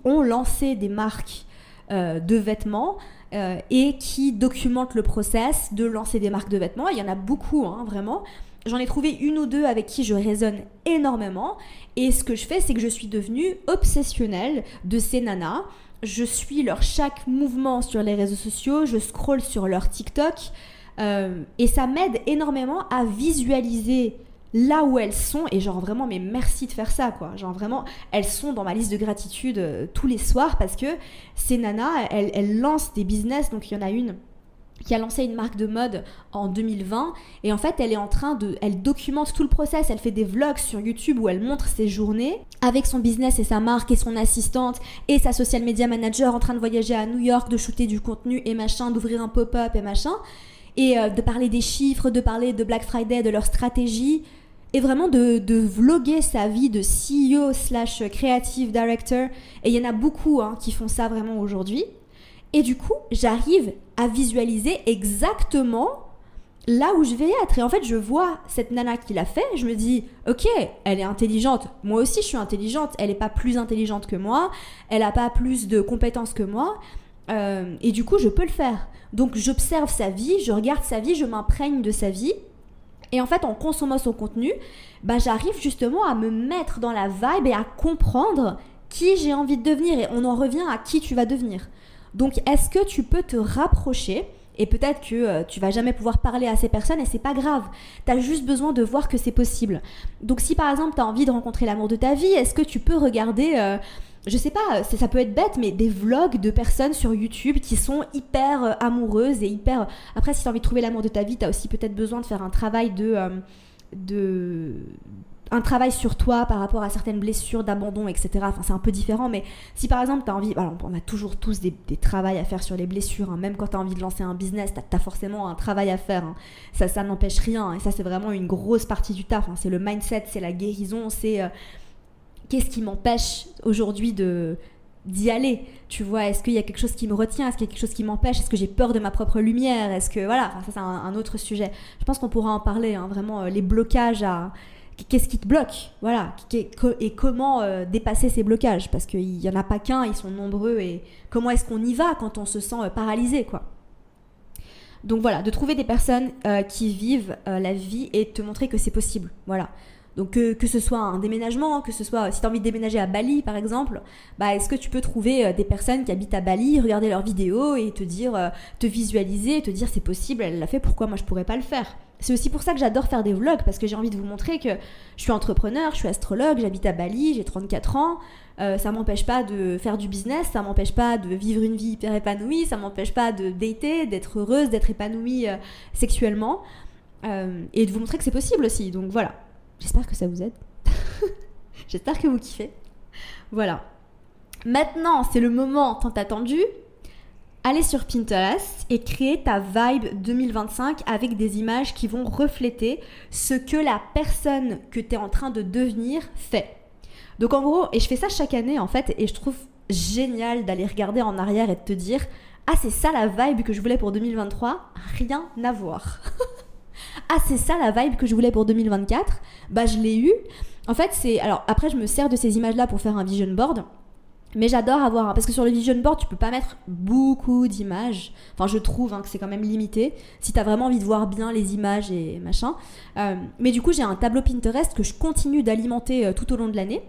ont lancé des marques de vêtements et qui documentent le process de lancer des marques de vêtements. Il y en a beaucoup, hein, vraiment. J'en ai trouvé une ou deux avec qui je résonne énormément. Et ce que je fais, c'est que je suis devenue obsessionnelle de ces nanas. Je suis leur chaque mouvement sur les réseaux sociaux, je scrolle sur leur TikTok et ça m'aide énormément à visualiser là où elles sont et genre vraiment mais merci de faire ça quoi, genre vraiment elles sont dans ma liste de gratitude tous les soirs parce que ces nanas elles lancent des business. Donc il y en a une qui a lancé une marque de mode en 2020 et en fait elle documente tout le process, elle fait des vlogs sur YouTube où elle montre ses journées avec son business et sa marque et son assistante et sa social media manager en train de voyager à New York, de shooter du contenu et machin, d'ouvrir un pop-up et machin et de parler des chiffres, de parler de Black Friday, de leur stratégie et vraiment de vlogger sa vie de CEO / creative director. Et il y en a beaucoup hein, qui font ça vraiment aujourd'hui. Et du coup, j'arrive à visualiser exactement là où je vais être. Et en fait, je vois cette nana qui l'a fait, je me dis, ok, elle est intelligente. Moi aussi, je suis intelligente. Elle n'est pas plus intelligente que moi. Elle n'a pas plus de compétences que moi. Et du coup, je peux le faire. Donc, j'observe sa vie, je regarde sa vie, je m'imprègne de sa vie. Et en fait, en consommant son contenu, bah, j'arrive justement à me mettre dans la vibe et à comprendre qui j'ai envie de devenir. Et on en revient à qui tu vas devenir. Donc, est-ce que tu peux te rapprocher? Et peut-être que tu vas jamais pouvoir parler à ces personnes et c'est pas grave. Tu as juste besoin de voir que c'est possible. Donc, si par exemple, tu as envie de rencontrer l'amour de ta vie, est-ce que tu peux regarder... je sais pas, ça peut être bête, mais des vlogs de personnes sur YouTube qui sont hyper amoureuses et hyper... Après, si tu as envie de trouver l'amour de ta vie, tu as aussi peut-être besoin de faire un travail un travail sur toi par rapport à certaines blessures d'abandon, etc. Enfin, c'est un peu différent, mais si par exemple, tu as envie... Alors, on a toujours tous des travails à faire sur les blessures, hein. Même quand tu as envie de lancer un business, tu as forcément un travail à faire, hein. Ça n'empêche rien, et ça, c'est vraiment une grosse partie du taf, hein. C'est le mindset, c'est la guérison, c'est... Qu'est-ce qui m'empêche aujourd'hui d'y aller? Tu vois, est-ce qu'il y a quelque chose qui me retient? Est-ce qu'il y a quelque chose qui m'empêche? Est-ce que j'ai peur de ma propre lumière? Est-ce que... Voilà, enfin, ça c'est un autre sujet. Je pense qu'on pourra en parler, hein, vraiment, les blocages à... Qu'est-ce qui te bloque? Voilà. Et comment dépasser ces blocages? Parce qu'il n'y en a pas qu'un, ils sont nombreux. Et comment est-ce qu'on y va quand on se sent paralysé, quoi? Donc voilà, de trouver des personnes qui vivent la vie et te montrer que c'est possible. Voilà. Donc que ce soit un déménagement, que ce soit si tu as envie de déménager à Bali par exemple, bah est-ce que tu peux trouver des personnes qui habitent à Bali, regarder leurs vidéos et te dire, te visualiser, te dire c'est possible, elle l'a fait, pourquoi moi je pourrais pas le faire? C'est aussi pour ça que j'adore faire des vlogs, parce que j'ai envie de vous montrer que je suis entrepreneur, je suis astrologue, j'habite à Bali, j'ai 34 ans, ça m'empêche pas de faire du business, ça m'empêche pas de vivre une vie hyper épanouie, ça m'empêche pas de dater, d'être heureuse, d'être épanouie sexuellement, et de vous montrer que c'est possible aussi, donc voilà. J'espère que ça vous aide. J'espère que vous kiffez. Voilà. Maintenant, c'est le moment tant attendu. Allez sur Pinterest et créer ta vibe 2025 avec des images qui vont refléter ce que la personne que tu es en train de devenir fait. Donc en gros, et je fais ça chaque année en fait, et je trouve génial d'aller regarder en arrière et de te dire « Ah, c'est ça la vibe que je voulais pour 2023 ?» Rien à voir. Ah, c'est ça la vibe que je voulais pour 2024. Bah, je l'ai eu. En fait, c'est... Alors, après, je me sers de ces images-là pour faire un vision board. Mais j'adore avoir... Parce que sur le vision board, tu peux pas mettre beaucoup d'images. Enfin, je trouve que c'est quand même limité. Si t'as vraiment envie de voir bien les images et machin. Mais du coup, j'ai un tableau Pinterest que je continue d'alimenter tout au long de l'année.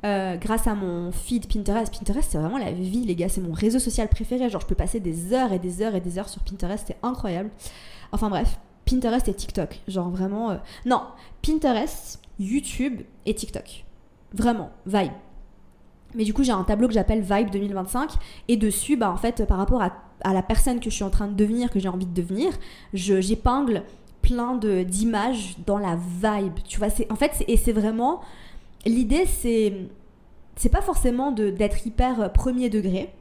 Grâce à mon feed Pinterest. Pinterest, c'est vraiment la vie, les gars. C'est mon réseau social préféré. Genre, je peux passer des heures et des heures et des heures sur Pinterest. C'est incroyable. Enfin, bref. Pinterest et TikTok, genre vraiment... Non, Pinterest, YouTube et TikTok. Vraiment, vibe. Mais du coup, j'ai un tableau que j'appelle Vibe 2025 et dessus, bah, en fait, par rapport à la personne que je suis en train de devenir, que j'ai envie de devenir, j'épingle plein d'images dans la vibe. Tu vois, c'est vraiment... L'idée, c'est pas forcément d'être hyper premier degré,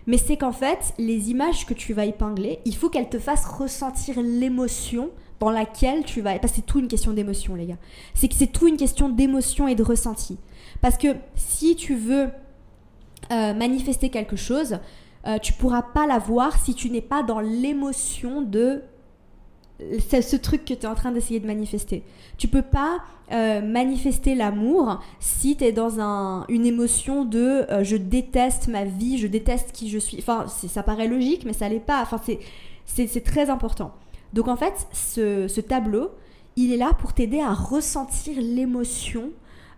mais c'est qu'en fait, les images que tu vas épingler, il faut qu'elles te fassent ressentir l'émotion dans laquelle tu vas... Parce que c'est tout une question d'émotion, les gars. C'est tout une question d'émotion et de ressenti. Parce que si tu veux manifester quelque chose, tu pourras pas l'avoir si tu n'es pas dans l'émotion de c'est ce truc que tu es en train d'essayer de manifester. Tu peux pas manifester l'amour si tu es dans une émotion de je déteste ma vie, je déteste qui je suis. Enfin, ça paraît logique, mais ça l'est pas. Enfin, c'est très important. Donc en fait, ce tableau, il est là pour t'aider à ressentir l'émotion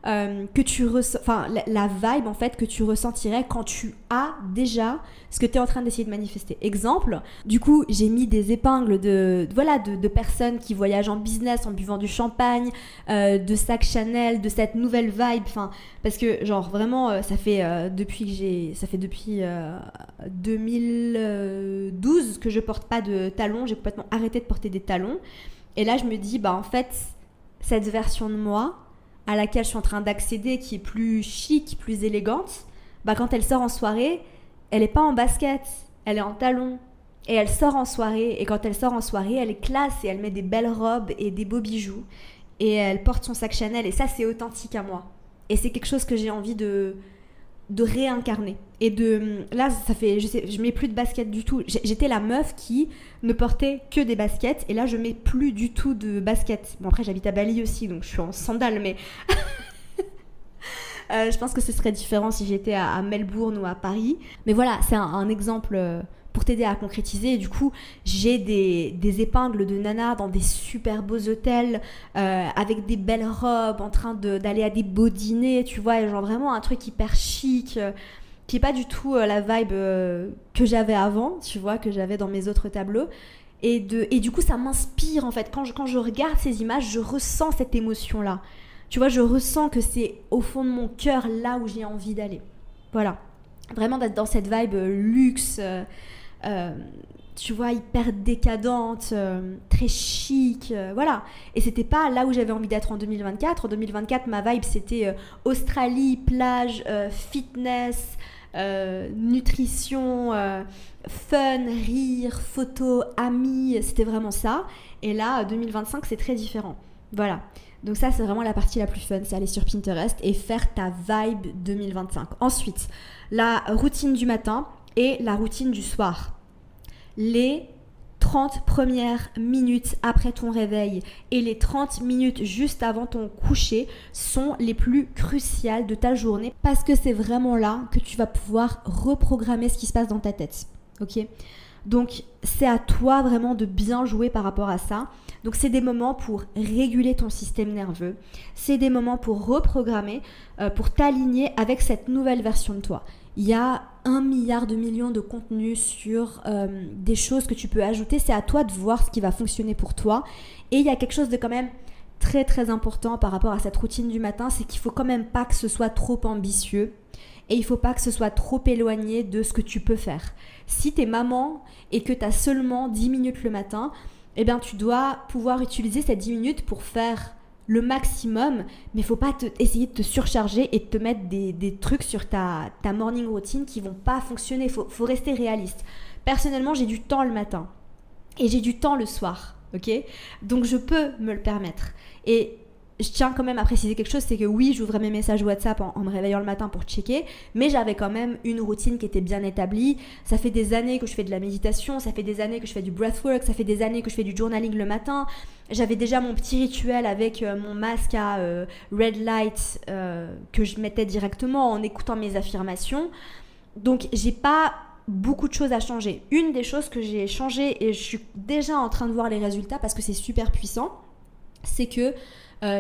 que tu ressens, enfin la vibe en fait que tu ressentirais quand tu as déjà ce que tu es en train d'essayer de manifester. Exemple, du coup j'ai mis des épingles de personnes qui voyagent en business en buvant du champagne, de sacs Chanel, de cette nouvelle vibe, enfin parce que genre vraiment ça fait depuis 2012 que je porte pas de talons, j'ai complètement arrêté de porter des talons et là je me dis bah en fait cette version de moi à laquelle je suis en train d'accéder, qui est plus chic, plus élégante, bah quand elle sort en soirée, elle est pas en basket, elle est en talons. Et elle sort en soirée, et quand elle sort en soirée, elle est classe et elle met des belles robes et des beaux bijoux. Et elle porte son sac Chanel, et ça c'est authentique à moi. Et c'est quelque chose que j'ai envie de réincarner. Et là, ça fait, je mets plus de baskets du tout. J'étais la meuf qui ne portait que des baskets, et là, je mets plus du tout de baskets. Bon, après, j'habite à Bali aussi, donc je suis en sandales, mais je pense que ce serait différent si j'étais à Melbourne ou à Paris. Mais voilà, c'est un exemple pour t'aider à concrétiser. Et du coup, j'ai des épingles de nana dans des super beaux hôtels, avec des belles robes, en train d'aller à des beaux dîners, tu vois, et genre vraiment un truc hyper chic, qui est pas du tout la vibe que j'avais avant, tu vois, que j'avais dans mes autres tableaux. Et du coup, ça m'inspire, en fait. Quand je regarde ces images, je ressens cette émotion-là. Tu vois, je ressens que c'est au fond de mon cœur là où j'ai envie d'aller. Voilà. Vraiment d'être dans cette vibe luxe, tu vois, hyper décadente, très chic, voilà. Et c'était pas là où j'avais envie d'être en 2024. En 2024, ma vibe, c'était Australie, plage, fitness, nutrition, fun, rire, photos, amis, c'était vraiment ça. Et là, 2025, c'est très différent. Voilà. Donc ça, c'est vraiment la partie la plus fun, c'est aller sur Pinterest et faire ta vibe 2025. Ensuite, la routine du matin et la routine du soir. Les 30 premières minutes après ton réveil et les 30 minutes juste avant ton coucher sont les plus cruciales de ta journée parce que c'est vraiment là que tu vas pouvoir reprogrammer ce qui se passe dans ta tête. Ok ? Donc, c'est à toi vraiment de bien jouer par rapport à ça. Donc, c'est des moments pour réguler ton système nerveux. C'est des moments pour reprogrammer, pour t'aligner avec cette nouvelle version de toi. Il y a 1 milliard de millions de contenus sur des choses que tu peux ajouter. C'est à toi de voir ce qui va fonctionner pour toi. Et il y a quelque chose de quand même très très important par rapport à cette routine du matin, c'est qu'il ne faut quand même pas que ce soit trop ambitieux. Et il ne faut pas que ce soit trop éloigné de ce que tu peux faire. Si tu es maman et que tu as seulement 10 minutes le matin, eh bien, tu dois pouvoir utiliser ces 10 minutes pour faire le maximum, mais il ne faut pas essayer de te surcharger et de te mettre des trucs sur ta morning routine qui ne vont pas fonctionner. Il faut rester réaliste. Personnellement, j'ai du temps le matin et j'ai du temps le soir, ok ? Donc, je peux me le permettre. Et je tiens quand même à préciser quelque chose, c'est que oui, j'ouvrais mes messages WhatsApp en me réveillant le matin pour checker, mais j'avais quand même une routine qui était bien établie. Ça fait des années que je fais de la méditation, ça fait des années que je fais du breathwork, ça fait des années que je fais du journaling le matin. J'avais déjà mon petit rituel avec mon masque à red light que je mettais directement en écoutant mes affirmations. Donc, j'ai pas beaucoup de choses à changer. Une des choses que j'ai changé, et je suis déjà en train de voir les résultats parce que c'est super puissant, c'est que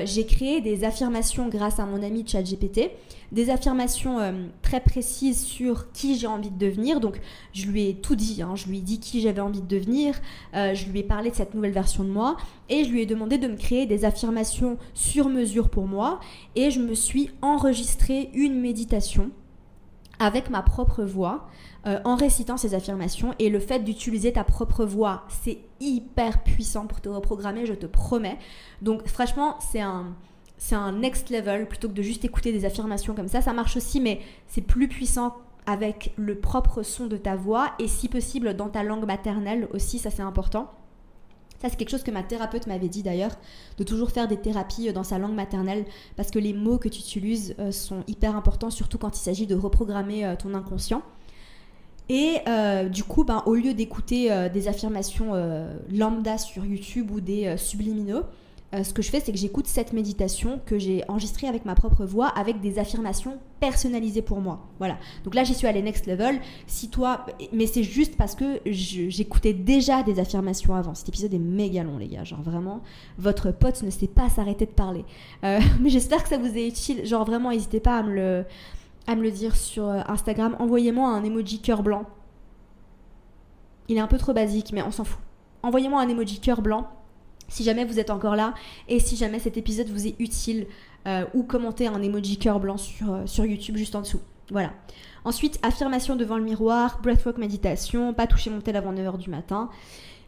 j'ai créé des affirmations grâce à mon ami ChatGPT, des affirmations très précises sur qui j'ai envie de devenir. Donc je lui ai tout dit, je lui ai dit qui j'avais envie de devenir, je lui ai parlé de cette nouvelle version de moi et je lui ai demandé de me créer des affirmations sur mesure pour moi et je me suis enregistré une méditation avec ma propre voix en récitant ces affirmations. Et le fait d'utiliser ta propre voix, c'est hyper puissant pour te reprogrammer, je te promets. Donc franchement, c'est un next level plutôt que de juste écouter des affirmations comme ça. Ça marche aussi, mais c'est plus puissant avec le propre son de ta voix et si possible dans ta langue maternelle aussi, ça c'est important. Ça, c'est quelque chose que ma thérapeute m'avait dit d'ailleurs, de toujours faire des thérapies dans sa langue maternelle parce que les mots que tu utilises sont hyper importants, surtout quand il s'agit de reprogrammer ton inconscient. Et du coup, au lieu d'écouter des affirmations lambda sur YouTube ou des subliminaux, ce que je fais, c'est que j'écoute cette méditation que j'ai enregistrée avec ma propre voix, avec des affirmations personnalisées pour moi. Voilà. Donc là, j'y suis allée next level. Si toi, mais c'est juste parce que j'écoutais déjà des affirmations avant. Cet épisode est méga long, les gars. Genre vraiment, votre pote ne sait pas s'arrêter de parler. Mais j'espère que ça vous est utile. Genre vraiment, n'hésitez pas à me le dire sur Instagram. Envoyez-moi un emoji cœur blanc. Il est un peu trop basique, mais on s'en fout. Envoyez-moi un emoji cœur blanc si jamais vous êtes encore là et si jamais cet épisode vous est utile, ou commentez un emoji cœur blanc sur YouTube juste en dessous. Voilà. Ensuite, affirmation devant le miroir, breathwork méditation, pas toucher mon tel avant 9h du matin.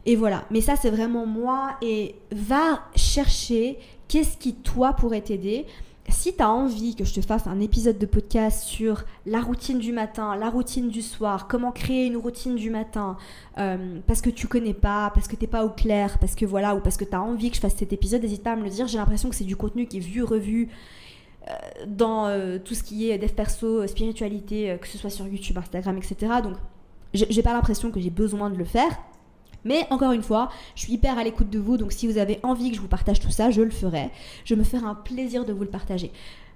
Et voilà. Mais ça, c'est vraiment moi. Et va chercher qu'est-ce qui, toi, pourrait t'aider. Si tu as envie que je te fasse un épisode de podcast sur la routine du matin, la routine du soir, comment créer une routine du matin, parce que tu connais pas, parce que t'es pas au clair, parce que voilà, ou parce que tu as envie que je fasse cet épisode, n'hésite pas à me le dire. J'ai l'impression que c'est du contenu qui est vu, revu dans tout ce qui est dev perso, spiritualité, que ce soit sur YouTube, Instagram, etc. Donc, j'ai pas l'impression que j'ai besoin de le faire. Mais encore une fois, je suis hyper à l'écoute de vous, donc si vous avez envie que je vous partage tout ça, je le ferai. Je me ferai un plaisir de vous le partager.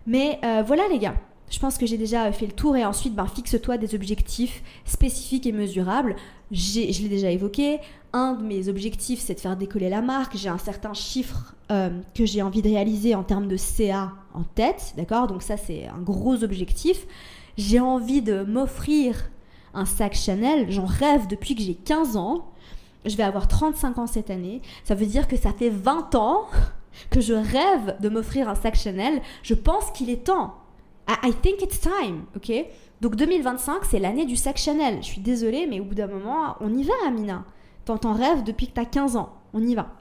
Mais voilà les gars, je pense que j'ai déjà fait le tour et ensuite fixe-toi des objectifs spécifiques et mesurables. Je l'ai déjà évoqué, un de mes objectifs c'est de faire décoller la marque, j'ai un certain chiffre que j'ai envie de réaliser en termes de CA en tête, d'accord? Donc ça c'est un gros objectif. J'ai envie de m'offrir un sac Chanel, j'en rêve depuis que j'ai 15 ans. Je vais avoir 35 ans cette année. Ça veut dire que ça fait 20 ans que je rêve de m'offrir un sac Chanel. Je pense qu'il est temps. I think it's time, ok? Donc 2025, c'est l'année du sac Chanel. Je suis désolée, mais au bout d'un moment, on y va, Amina. T'en rêves depuis que t'as 15 ans. On y va.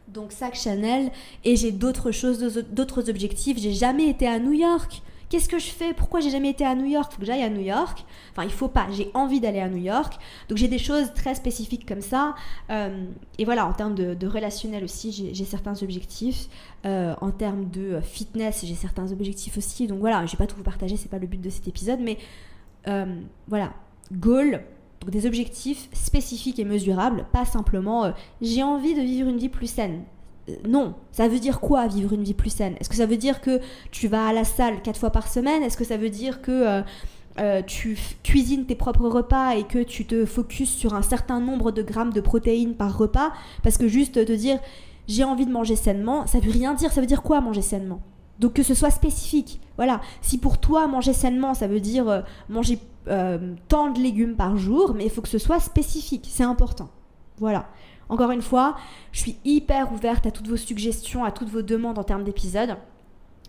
Donc sac Chanel, et j'ai d'autres choses, d'autres objectifs. J'ai jamais été à New York. Qu'est-ce que je fais? Pourquoi j'ai jamais été à New York? Faut que j'aille à New York. Enfin, il faut pas. J'ai envie d'aller à New York. Donc, j'ai des choses très spécifiques comme ça. Et voilà, en termes de relationnel aussi, j'ai certains objectifs. En termes de fitness, j'ai certains objectifs aussi. Donc, voilà, je vais pas tout vous partager. C'est pas le but de cet épisode. Mais voilà, goal. Donc, des objectifs spécifiques et mesurables. Pas simplement, j'ai envie de vivre une vie plus saine. Non, ça veut dire quoi vivre une vie plus saine? Est-ce que ça veut dire que tu vas à la salle 4 fois par semaine? Est-ce que ça veut dire que tu cuisines tes propres repas et que tu te focuses sur un certain nombre de grammes de protéines par repas? Parce que juste te dire j'ai envie de manger sainement, ça veut rien dire. Ça veut dire quoi manger sainement? Donc que ce soit spécifique. Voilà. Si pour toi manger sainement ça veut dire manger tant de légumes par jour, mais il faut que ce soit spécifique, c'est important. Voilà. Encore une fois, je suis hyper ouverte à toutes vos suggestions, à toutes vos demandes en termes d'épisodes.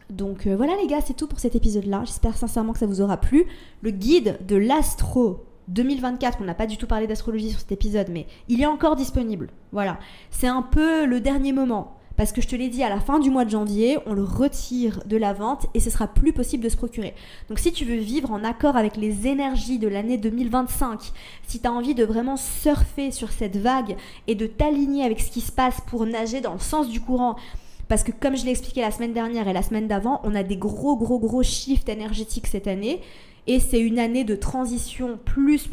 Donc voilà les gars, c'est tout pour cet épisode-là. J'espère sincèrement que ça vous aura plu. Le guide de l'astro 2024, on n'a pas du tout parlé d'astrologie sur cet épisode, mais il est encore disponible. Voilà, c'est un peu le dernier moment. Parce que je te l'ai dit, à la fin du mois de janvier, on le retire de la vente et ce sera plus possible de se procurer. Donc si tu veux vivre en accord avec les énergies de l'année 2025, si tu as envie de vraiment surfer sur cette vague et de t'aligner avec ce qui se passe pour nager dans le sens du courant, parce que comme je l'ai expliqué la semaine dernière et la semaine d'avant, on a des gros shifts énergétiques cette année. Et c'est une année de transition plus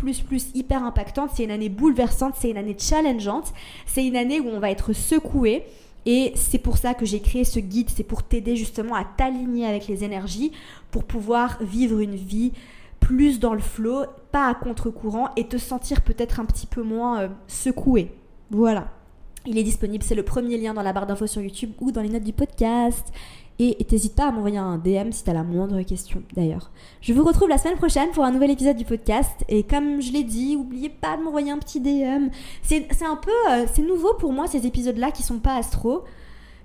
hyper impactante. C'est une année bouleversante, c'est une année challengeante. C'est une année où on va être secoué. Et c'est pour ça que j'ai créé ce guide, c'est pour t'aider justement à t'aligner avec les énergies, pour pouvoir vivre une vie plus dans le flow, pas à contre-courant et te sentir peut-être un petit peu moins secoué. Voilà, il est disponible, c'est le premier lien dans la barre d'infos sur YouTube ou dans les notes du podcast. Et t'hésites pas à m'envoyer un DM si t'as la moindre question d'ailleurs. Je vous retrouve la semaine prochaine pour un nouvel épisode du podcast. Et comme je l'ai dit, n'oubliez pas de m'envoyer un petit DM. C'est un peu... c'est nouveau pour moi ces épisodes-là qui sont pas astro.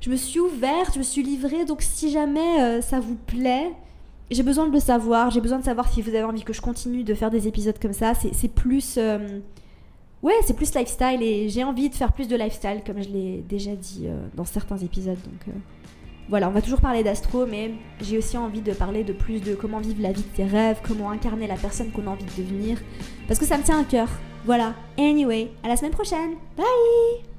Je me suis ouverte, je me suis livrée. Donc si jamais ça vous plaît, j'ai besoin de le savoir. J'ai besoin de savoir si vous avez envie que je continue de faire des épisodes comme ça. C'est plus... ouais, c'est plus lifestyle et j'ai envie de faire plus de lifestyle comme je l'ai déjà dit dans certains épisodes. Donc... voilà, on va toujours parler d'astro, mais j'ai aussi envie de parler de plus de comment vivre la vie de tes rêves, comment incarner la personne qu'on a envie de devenir, parce que ça me tient à cœur. Voilà, anyway, à la semaine prochaine, bye!